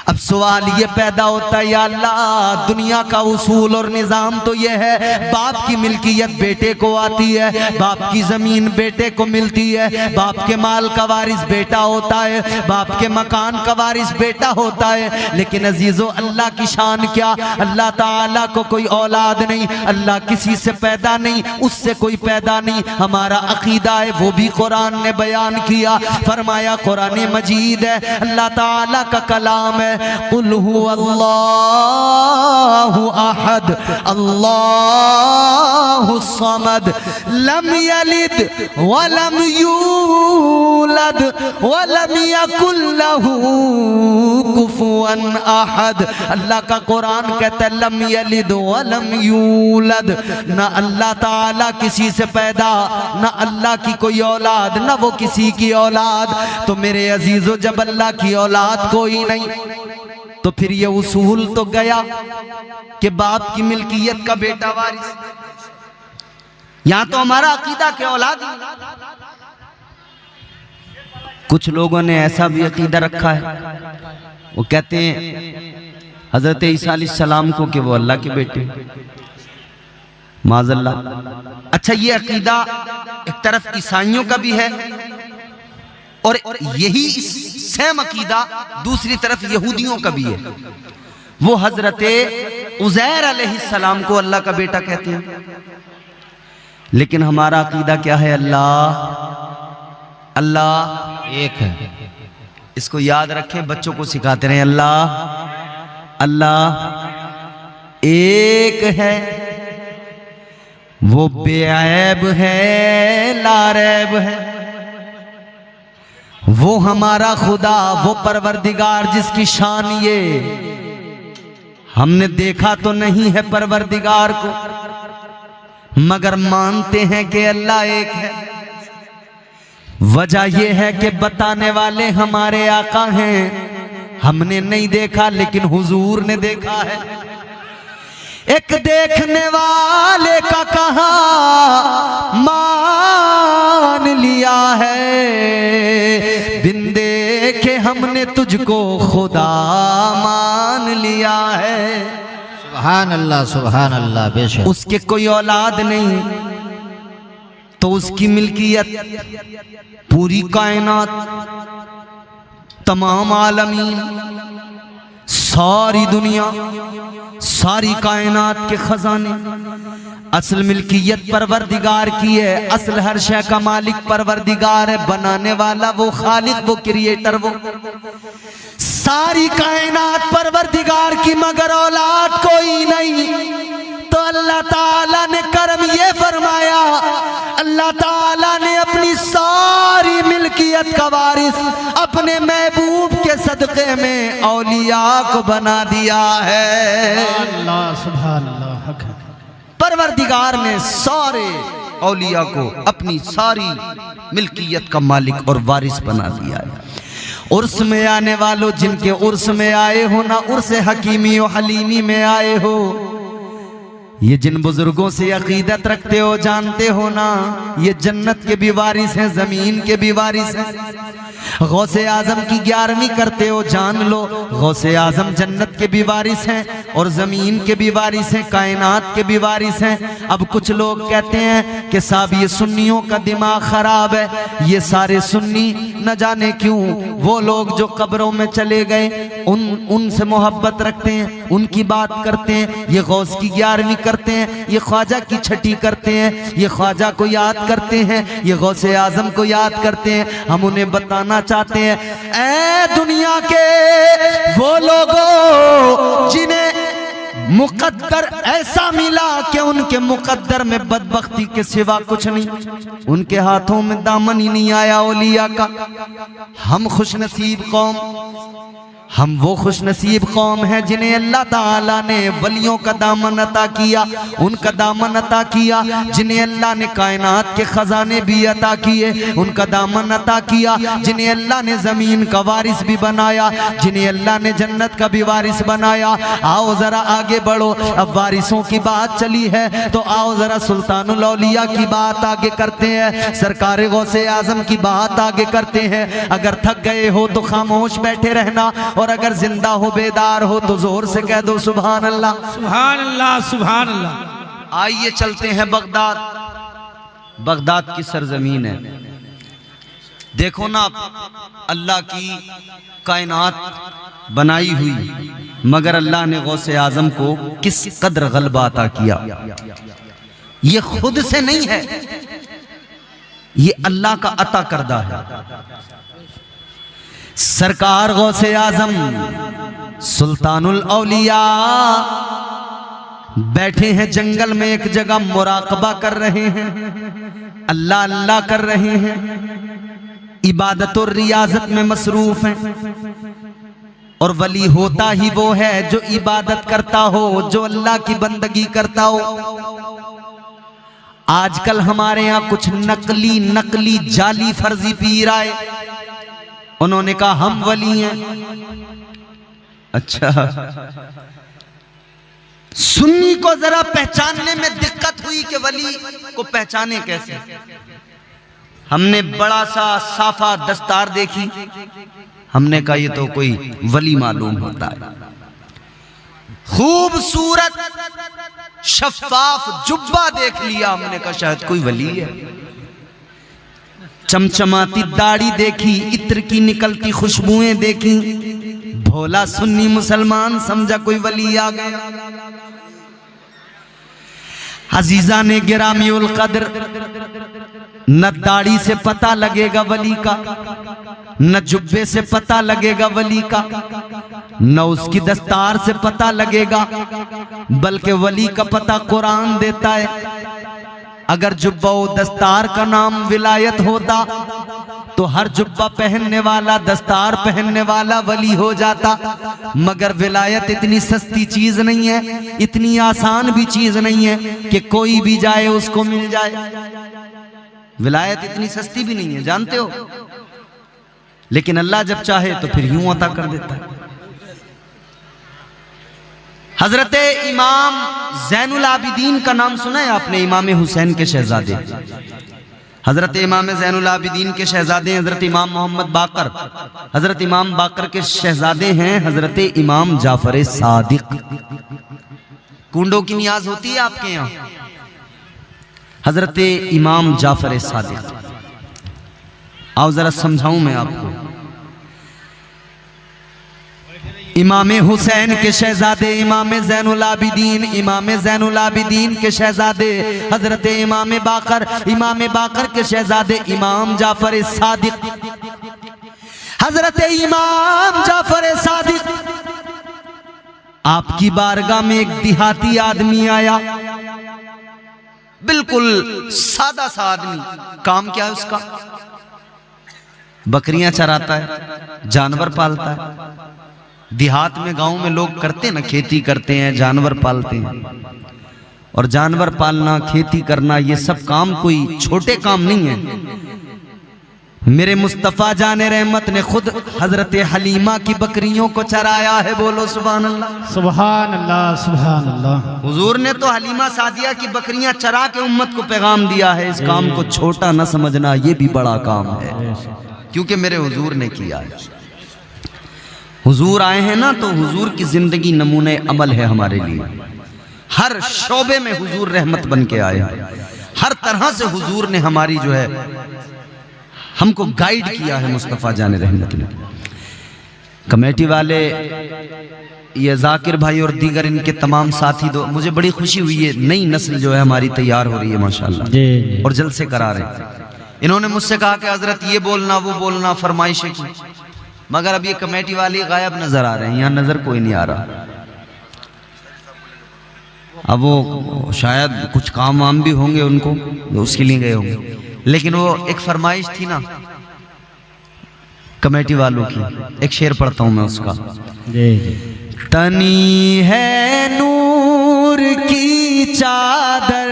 अब सवाल ये पैदा होता है, या अल्लाह दुनिया का उसूल और निज़ाम तो ये है, बाप की मिल्कियत बेटे को आती है, बाप की ज़मीन बेटे को मिलती है, बाप के माल का वारिस बेटा होता है, बाप के मकान का वारिस बेटा होता है। लेकिन अजीज़ो अल्लाह की शान क्या, अल्लाह ताला को कोई औलाद नहीं, अल्लाह किसी से पैदा नहीं, उससे कोई पैदा नहीं। हमारा अकीदा है वो भी कुरान ने बयान किया, फरमाया कुरान मजीद है, अल्लाह ताला का कलाम है, कुल हुवल्लाहु अहद अल्लाहु समद लम यलिद वलम यूलद वलम यकुल लहू कुफुवन अहद। अल्लाह का कुरान कहता है लम यलिद वलम यूलद, ना अल्लाह ताला किसी से पैदा, ना अल्लाह की कोई औलाद, ना वो किसी की औलाद। तो मेरे अजीजों, जब अल्लाह की औलाद कोई नहीं तो फिर ये उसूल तो गया कि बाप की मिल्कियत का बेटा वारिस। यहां तो हमारा अकीदा के औलाद, कुछ लोगों ने ऐसा भी अकीदा रखा है, वो कहते हैं हजरत ईसा अलैहिस्सलाम को कि वो अल्लाह के बेटे, माज़अल्लाह। अच्छा, ये अकीदा एक तरफ ईसाइयों का भी है और यही सेम अकीदा दूसरी तरफ यहूदियों का भी है। वो हजरत उज़ैर अलैहिस्सलाम को अल्लाह का बेटा कहते हैं। लेकिन हमारा अकीदा क्या है, अल्लाह अल्लाह एक है। इसको याद रखें, बच्चों को सिखाते रहे, अल्लाह अल्लाह एक है, वो बेऐब है, लारैब है। वो हमारा खुदा, वो परवरदिगार जिसकी शान ये, हमने देखा तो नहीं है परवरदिगार को, मगर मानते हैं कि अल्लाह एक है। वजह यह है कि बताने वाले हमारे आका हैं, हमने नहीं देखा लेकिन हुजूर ने देखा है। एक देखने वाले का कहा मान लिया है, बिन देखे हमने तुझको खुदा मान लिया है। सुभान अल्लाह, बेशक। उसके कोई औलाद नहीं तो उसकी मिल्कियत पूरी कायनात, तमाम आलमीन, सारी दुनिया, सारी कायनात के खजाने, असल मिल्कियत परवरदिगार की है। असल हर शय का मालिक परवरदिगार है, बनाने वाला वो खालिक, वो क्रिएटर, वो सारी कायनात परवरदिगार की, मगर औलाद कोई नहीं। तो अल्लाह ताला ने करम ये फरमाया, अल्लाह ताला ने अपनी सारी मिल्कियत का वारिस अपने महबूब के सदक़े में औलिया को बना दिया है। अल्लाह सुभान अल्लाह। परवरदिगार ने सारे औलिया को अपनी सारी मिल्कियत का मालिक और वारिस बना दिया है। उर्स में आने वालों, जिनके उर्स में आए हो ना, उर्स हकीमी और हलीमी में आए हो, ये जिन बुजुर्गों से अकीदत रखते हो, जानते हो ना, ये जन्नत के भी वारिस हैं, जमीन के भी वारिस हैं। गौसे आजम की 11वीं करते हो, जान लो, गौसे आजम जन्नत के भी वारिस हैं और जमीन के भी वारिस हैं, कायनात के भी वारिस हैं। अब कुछ लोग कहते हैं कि साहब ये सुन्नियों का दिमाग खराब है, ये सारे सुन्नी न जाने क्यों, वो लोग जो कब्रों में चले गए उनसे मोहब्बत रखते हैं, उनकी बात करते हैं, ये गौस की 11वीं करते हैं, ये ख्वाजा की 6ठी करते हैं, ये ख्वाजा को याद करते हैं, ये गौसे आजम को याद करते हैं। हम उन्हें बताना चाहते हैं, ऐ दुनिया के वो लोगों जिन्हें मुकद्दर ऐसा मिला कि उनके मुकद्दर में बदबख्ती के सिवा कुछ नहीं, उनके हाथों में दामन ही नहीं आया औलिया का। हम खुशनसीब कौम, हम वो खुशनसीब कौम हैं जिन्हें अल्लाह ताला ने वलियों का दामन अता किया, उनका दामन अता किया। जिन्हें अल्लाह ने कायनात के खजाने भी अता किए, उनका दामन अता किया। जिन्हें अल्लाह ने जमीन का वारिस भी बनाया, जिन्हें अल्लाह ने जन्नत का भी वारिस बनाया। आओ जरा आगे बढ़ो, अब वारिसों की बात चली है तो आओ जरा सुल्तानुल औलिया की बात आगे करते हैं, सरकार गौसे आजम की बात आगे करते हैं। अगर थक गए हो तो खामोश बैठे रहना, और अगर जिंदा हो बेदार हो तो जोर से कह दो सुभान अल्लाह, सुभान अल्लाह, सुभान अल्लाह। आइए चलते हैं बगदाद। बगदाद की सरजमीन है। देखो ना, अल्लाह की कायनात बनाई हुई, मगर अल्लाह ने गौसे आजम को किस कदर गलबा अता किया। ये खुद से नहीं है, ये अल्लाह का अता करदा है। सरकार गौसे आजम सुल्तानुल औलिया बैठे हैं जंगल में, एक जगह मुराकबा कर रहे हैं, अल्लाह अल्लाह कर रहे हैं, इबादत और रियाजत में मसरूफ हैं। और वली होता ही वो है जो इबादत करता हो, जो अल्लाह की बंदगी करता हो। आजकल हमारे यहाँ कुछ नकली जाली फर्जी पीर आए, उन्होंने कहा हम वली हैं। अच्छा, सुन्नी को जरा पहचानने में दिक्कत हुई कि वली को पहचाने कैसे। हमने बड़ा सा साफा दस्तार देखी, हमने कहा ये तो कोई वली मालूम होता है। खूबसूरत शफाफ जुब्बा देख लिया, हमने कहा शायद कोई वली है। चमचमाती दाढ़ी देखी, इत्र की निकलती खुशबुएं देखी, भोला सुन्नी मुसलमान समझा कोई वली आ गया। अजीजा ने गिरामी उल कद्र, न दाढ़ी से पता लगेगा वली का, न जुब्बे से पता लगेगा वली का, न उसकी दस्तार से पता लगेगा, बल्कि वली का पता कुरान देता है। अगर जुब्बा व दस्तार का नाम विलायत होता तो हर जुब्बा पहनने वाला, दस्तार पहनने वाला वली हो जाता। मगर विलायत इतनी सस्ती चीज नहीं है, इतनी आसान भी चीज नहीं है कि कोई भी जाए उसको मिल जाए। विलायत इतनी सस्ती भी नहीं है, जानते हो। लेकिन अल्लाह जब चाहे तो फिर यूं अता कर देता है। हजरत इमाम ज़ैनुल आबिदीन का नाम सुना है आपने? इमाम हुसैन के शहजादे, हजरत इमाम ज़ैनुल आबिदीन के शहजादे हजरत इमाम मोहम्मद बाकर। हजरत इमाम बाकर के शहजादे हैं हजरत इमाम जाफर सादिक। कुंडों की नियाज होती है आपके यहाँ? हजरत इमाम जाफर सादिक, आओ जरा समझाऊं मैं आपको। इमाम हुसैन के शहजादे इमाम ज़ैनुल आबिदीन, इमाम ज़ैनुल आबिदीन के शहजादे हजरत इमाम बाकर, इमाम बाकर के शहजादे इमाम जाफर सादिक। हजरत इमाम जाफर सादिक, आपकी बारगाह में एक देहाती आदमी आया, बिल्कुल सादा सा आदमी। काम क्या है उसका? बकरियां चराता है, जानवर पालता है। देहात में, गांव में लोग करते हैं ना, खेती करते हैं, जानवर पालते हैं। और जानवर पालना, खेती करना, ये सब काम कोई छोटे काम नहीं है। मेरे मुस्तफ़ा जाने रहमत ने खुद हजरत हलीमा की बकरियों को चराया है। बोलो सुभान अल्लाह, सुभान अल्लाह, सुभान अल्लाह। हुजूर ने तो हलीमा सादिया की बकरियां चरा के उम्मत को पैगाम दिया है, इस काम को छोटा न समझना, ये भी बड़ा काम है, क्योंकि मेरे हुजूर ने किया है। हुजूर आए हैं ना, तो हुजूर की जिंदगी नमूने अमल है हमारे लिए। हर शोबे में हुजूर रहमत बन के आए, हर तरह से हुजूर ने हमारी जो है हमको गाइड किया है मुस्तफ़ा जाने रहमत ने। कमेटी वाले, ये जाकिर भाई और दीगर इनके तमाम साथी, दो मुझे बड़ी खुशी हुई है, नई नस्ल जो है हमारी तैयार हो रही है माशाल्लाह, और जलसे करा रहे हैं। इन्होंने मुझसे कहा कि हजरत ये बोलना वो बोलना, फरमाइशें की, मगर अब ये कमेटी वाले गायब नजर आ रहे हैं, यहाँ नजर कोई नहीं आ रहा। अब वो शायद कुछ काम वाम भी होंगे उनको, तो उसके लिए गए होंगे। लेकिन वो एक फरमाइश थी ना कमेटी वालों की, एक शेर पढ़ता हूं मैं उसका। तनी है नूर की चादर,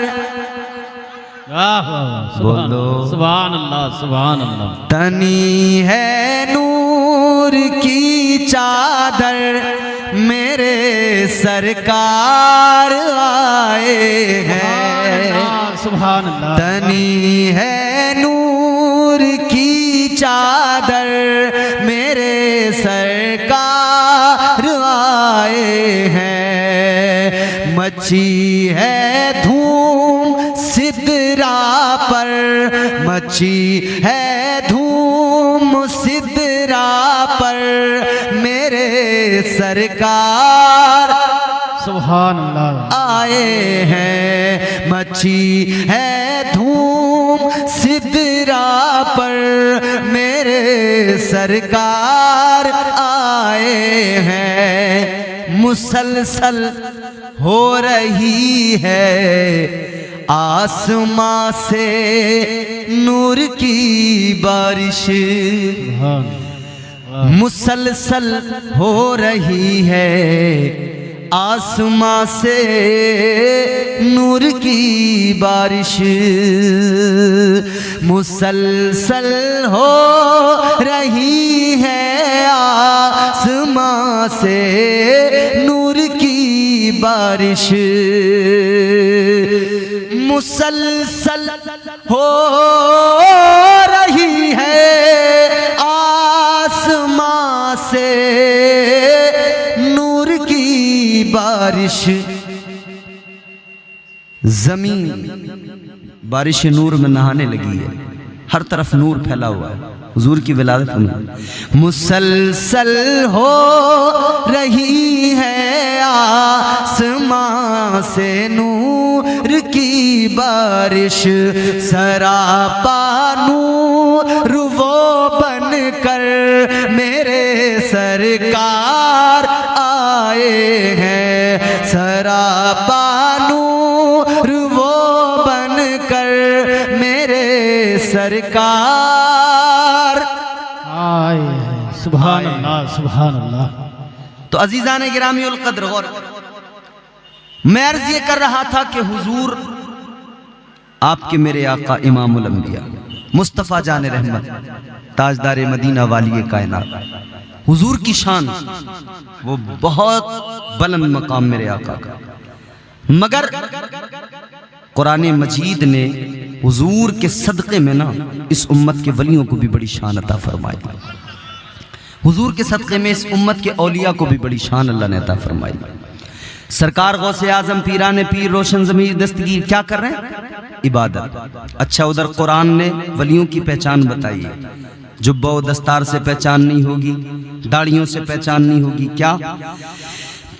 बोलो सुभान अल्लाह सुभान अल्लाह। तनी है नूर की चादर, मेरे सरकार आए हैं। सुभान अल्लाह। तनी है नूर की चादर, मेरे सरकार आए हैं। मची है धूम सिदरा पर, मची है धूम सिदरा पर, मेरे सरकार सुभान अल्लाह आए हैं। मची है धूम सिदरा पर, मेरे सरकार आए हैं। मुसलसल हो रही है आसमां से नूर की बारिश, मुसलसल हो रही है आसमां से नूर की बारिश, मुसलसल हो रही है आसमां से नूर की बारिश, मुसलसल हो रही है आसमां से नूर की बारिश। जमीन बारिश नूर में नहाने लगी है, हर तरफ नूर फैला हुआ है हुजूर की विलादत में। मुसलसल हो रही है आसमां से नूर की बारिश, सरापा नूर वो बन कर मेरे सरकार आए हैं। सरापा नूर वो बन कर मेरे सरकार आए हैं। सुभान अल्लाह सुभान अल्लाह। तो अजीजान गिरामी उल कद्र, गौर, मैं अर्ज ये कर रहा था कि हुजूर आपके मेरे आका इमामुल अंबिया मुस्तफ़ा जान रहमत ताजदार मदीना वाली कायनात, हुजूर की शान वो बहुत बुलंद मकाम मेरे आका का, मगर कुरान मजीद ने हुजूर के सदक़े में ना इस उम्मत के वलियों को भी बड़ी शान अता फरमाई। हुजूर के सदक़े में इस उम्मत के औलिया को भी बड़ी शान अल्लाह ने अता फरमाई। सरकार गौसे आजम पीराने पीर रोशन ज़मीर दस्तगीर क्या कर रहे हैं? इबादत। अच्छा, उधर कुरान ने वलियों की पहचान बताई है। जुब्बा व दस्तार से पहचान नहीं होगी, दाढ़ियों से पहचान नहीं होगी, क्या?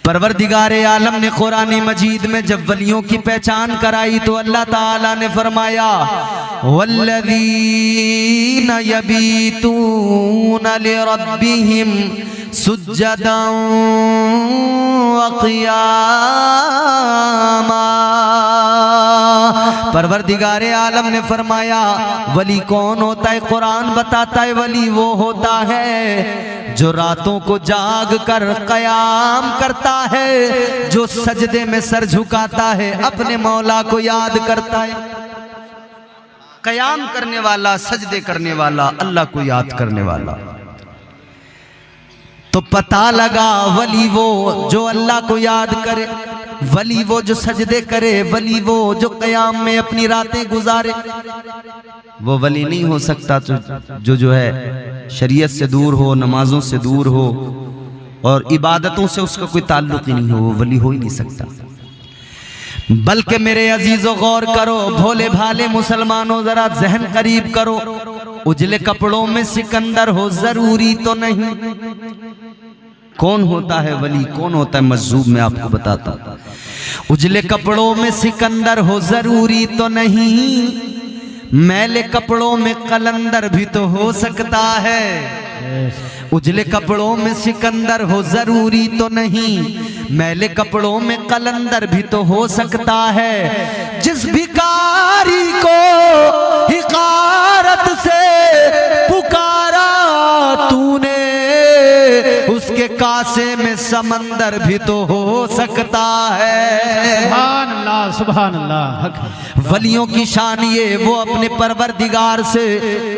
परवरदिगारे आलम ने कुरान मजीद में जब वलियों की पहचान कराई तो अल्लाह ताला ने फरमाया, वल्लज़ीना यबीतूना लिरब्बिहिम सुज्जदन व क़ियामा। परवरदिगारे आलम ने फरमाया वली कौन होता है? कुरान बताता है वली वो होता है जो रातों को जाग कर कयाम करता है, जो सजदे में सर झुकाता है, अपने मौला को याद करता है। कयाम करने वाला, सजदे करने वाला, अल्लाह को याद करने वाला। तो पता लगा वली वो जो अल्लाह को याद करे, वली वो जो सजदे करे, वली वो जो कयाम में अपनी रातें गुजारे। वो वली नहीं हो सकता तो जो है शरीयत से दूर हो, नमाजों से दूर हो और इबादतों से उसका कोई ताल्लुक ही नहीं हो, वो वली हो ही नहीं सकता। बल्कि मेरे अजीजों गौर करो, भोले भाले मुसलमानों जरा जहन करीब करो। उजले कपड़ों में सिकंदर हो जरूरी तो नहीं। कौन होता है वली, कौन होता है मजजूब, मैं आपको बताता हूं। उजले कपड़ों में सिकंदर हो जरूरी तो नहीं, मैले कपड़ों में कलंदर भी तो हो सकता है। उजले कपड़ों में सिकंदर हो जरूरी तो नहीं, मैले कपड़ों में कलंदर भी तो हो सकता है। जिस भिखारी को हिकारत से पुकारा तूने, उसके कासे में समंदर भी तो हो सकता है। सुभान अल्लाह, सुभान अल्लाह। हक है। वलियों की शान ये, वो अपने परवरदिगार से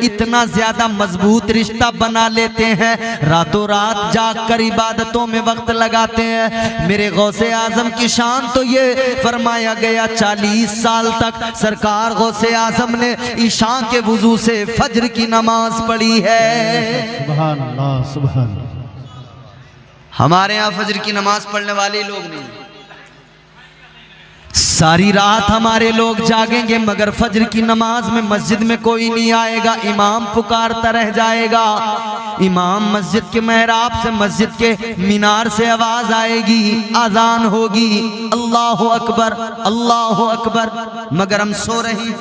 इतना ज्यादा मजबूत रिश्ता बना लेते हैं, रातों रात जाग कर इबादतों में वक्त लगाते हैं। मेरे गौसे आजम की शान तो ये, फरमाया गया 40 साल तक सरकार गौसे आजम ने ईशा के वुजू से फज्र की नमाज पढ़ी है। सुभान अल्लाह, सुभान अल्लाह। हमारे यहाँ फज्र की नमाज पढ़ने वाले लोग नहीं, सारी रात हमारे लोग जागेंगे मगर फज्र की नमाज में मस्जिद में कोई नहीं आएगा। इमाम पुकारता रह जाएगा, इमाम मस्जिद के मेहराब से, मस्जिद के मीनार से आवाज आएगी, अजान होगी, अल्लाह अकबर अल्लाह अकबर, मगर हम सो रहे हैं।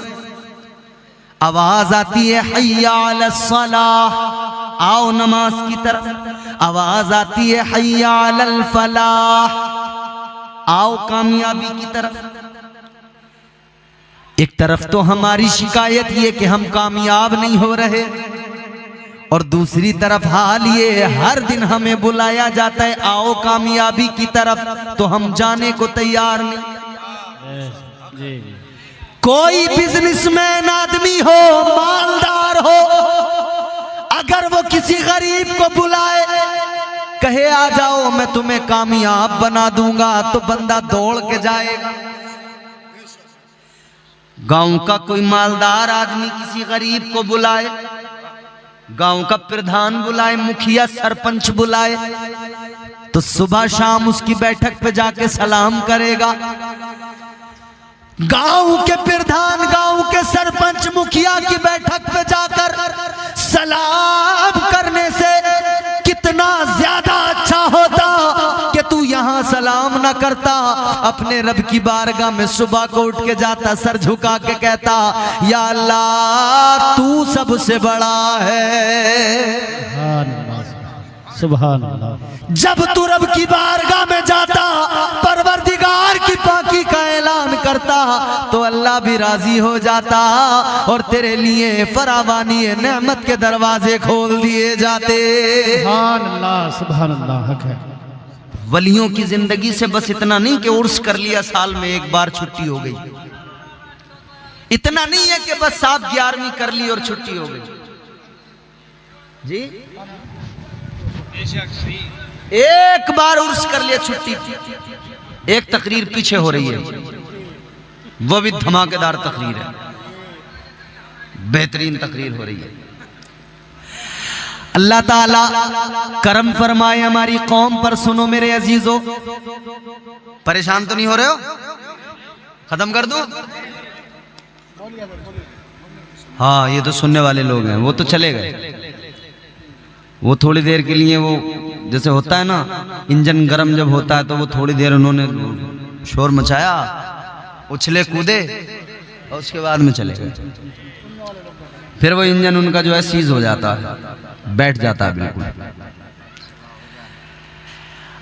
आवाज आती है हय्या अलस सलाह, आओ नमाज की तरफ। आवाज आती है हय्या अलल फलाह, आओ कामयाबी की तरफ। एक तरफ तो हमारी शिकायत ये कि हम कामयाब नहीं हो रहे, और दूसरी तरफ हाल ये हर दिन हमें बुलाया जाता है आओ कामयाबी की तरफ, तो हम जाने को तैयार नहीं। कोई बिजनेसमैन आदमी हो, मालदार हो, अगर वो किसी गरीब को बुलाए, कहे आ जाओ मैं तुम्हें कामयाब बना दूंगा, तो बंदा दौड़ के जाएगा। गांव का कोई मालदार आदमी किसी गरीब को बुलाए, गांव का प्रधान बुलाए, मुखिया सरपंच बुलाए, तो सुबह शाम उसकी बैठक पे जाके सलाम करेगा। गांव के प्रधान, गांव के सरपंच, मुखिया की बैठक पे जाकर सलाम करने से कितना ज्यादा अच्छा होता कि तू यहां सलाम न करता, अपने रब की बारगाह में सुबह को उठ के जाता, सर झुका के कहता या अल्लाह तू सबसे बड़ा है। सुभान अल्लाह। जब तू रब की बारगाह में जाता, परवरदिगार की पाकी का ऐलान करता, तो अल्लाह भी राजी हो जाता और तेरे लिए फरावानी नेमत के दरवाजे खोल दिए जाते। सुभान अल्लाह, सुभान अल्लाह। हक है। वलियों की जिंदगी से बस इतना नहीं कि उर्स कर लिया, साल में एक बार छुट्टी हो गई, इतना नहीं है कि बस 7/11वीं कर ली और छुट्टी हो गई जी। एक बार उर्स कर लिया, छुट्टी। एक तकरीर पीछे हो रही है, वो भी धमाकेदार तकरीर है, बेहतरीन तकरीर हो रही है। अल्लाह ताला करम फरमाए हमारी कौम पर। सुनो मेरे अजीजों, परेशान तो नहीं हो रहे हो? खत्म कर दूं? हाँ, ये तो सुनने वाले लोग हैं, वो तो चले गए। वो थोड़ी देर के लिए, वो जैसे होता है ना, इंजन गर्म जब होता है तो वो थोड़ी देर उन्होंने शोर मचाया, उछले कूदे, और उसके बाद में चले गए। फिर वो इंजन उनका जो है सीज हो जाता है, बैठ जाता है बिल्कुल।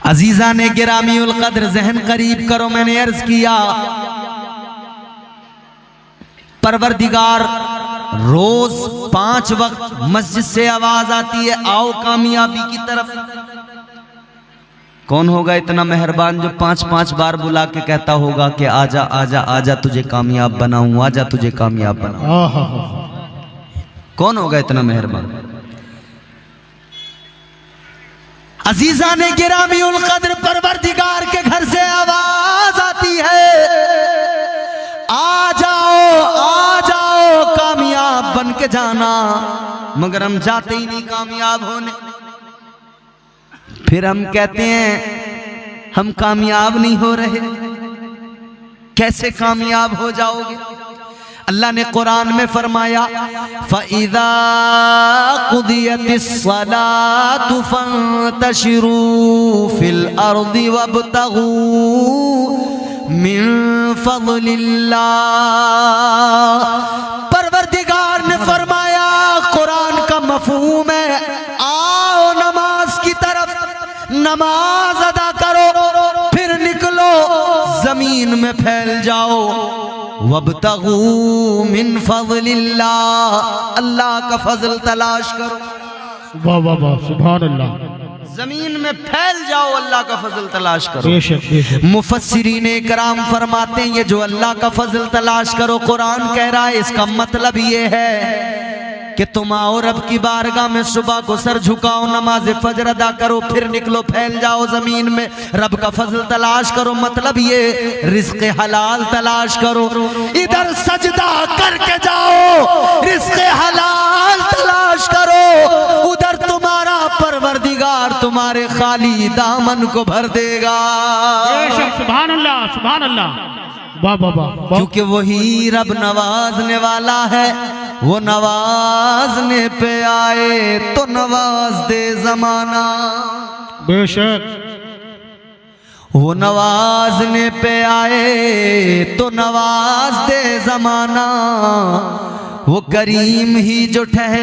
अजीजा ने गिरामी उल कद्र जहन करीब करो, मैंने अर्ज किया परवरदिगार रोज 5 वक्त मस्जिद से आवाज आती है आओ कामयाबी की तरफ। कौन होगा इतना मेहरबान जो 5-5 बार बुला के कहता होगा कि आजा आजा आजा तुझे कामयाब बनाऊं, आजा तुझे कामयाब बनाऊं? कौन होगा इतना मेहरबान? अजीजा ने गिरामी उल कद्र परवरदिगार के घर से आवाज आती है आ जाओ कामयाब बन के जाना, मगर हम जाते ही नहीं कामयाब होने। फिर हम कहते हैं हम कामयाब नहीं हो रहे। कैसे कामयाब हो जाओगे? अल्लाह ने कुरान में फरमाया फ़इज़ा क़ुदियतिस सलातु फ़ंतशिरू फ़िल अर्दि वब्तगू मिन फ़ज़लिल्लाह। परवरदिगार ने फरमाया, कुरान का मफ़हूम है आओ नमाज की तरफ, नमाज अदा करो, फिर जमीन में फैल जाओ, वब्तगू मिन फज़लिल्लाह, अल्लाह का फजल तलाश करो। वाह वाह वाह, सुभान अल्लाह। जमीन में फैल जाओ, अल्लाह का फजल तलाश करो। बेशक बेशक। मुफस्सिरीन इकराम फरमाते हैं ये जो अल्लाह का फजल तलाश करो कुरान कह रहा है, इसका मतलब ये है कि तुम आओ रब की बारगाह में, सुबह को सर झुकाओ, नमाज फजर अदा करो, फिर निकलो, फैल जाओ जमीन में, रब का फजल तलाश करो। मतलब ये रिज़्क़ हलाल तलाश करो। इधर सजदा करके जाओ, रिज़्क़ हलाल तलाश करो, उधर तुम्हारा परवरदिगार तुम्हारे खाली दामन को भर देगा। बेशक, सुभान अल्लाह सुभान अल्लाह। वाह वाह वाह वाह। क्योंकि वही रब नवाजने वाला है, वो नवाजने पे आए तो नवाज दे जमाना। बेशक। वो नवाजने पे आए तो नवाज दे जमाना, वो करीम ही जो ठहर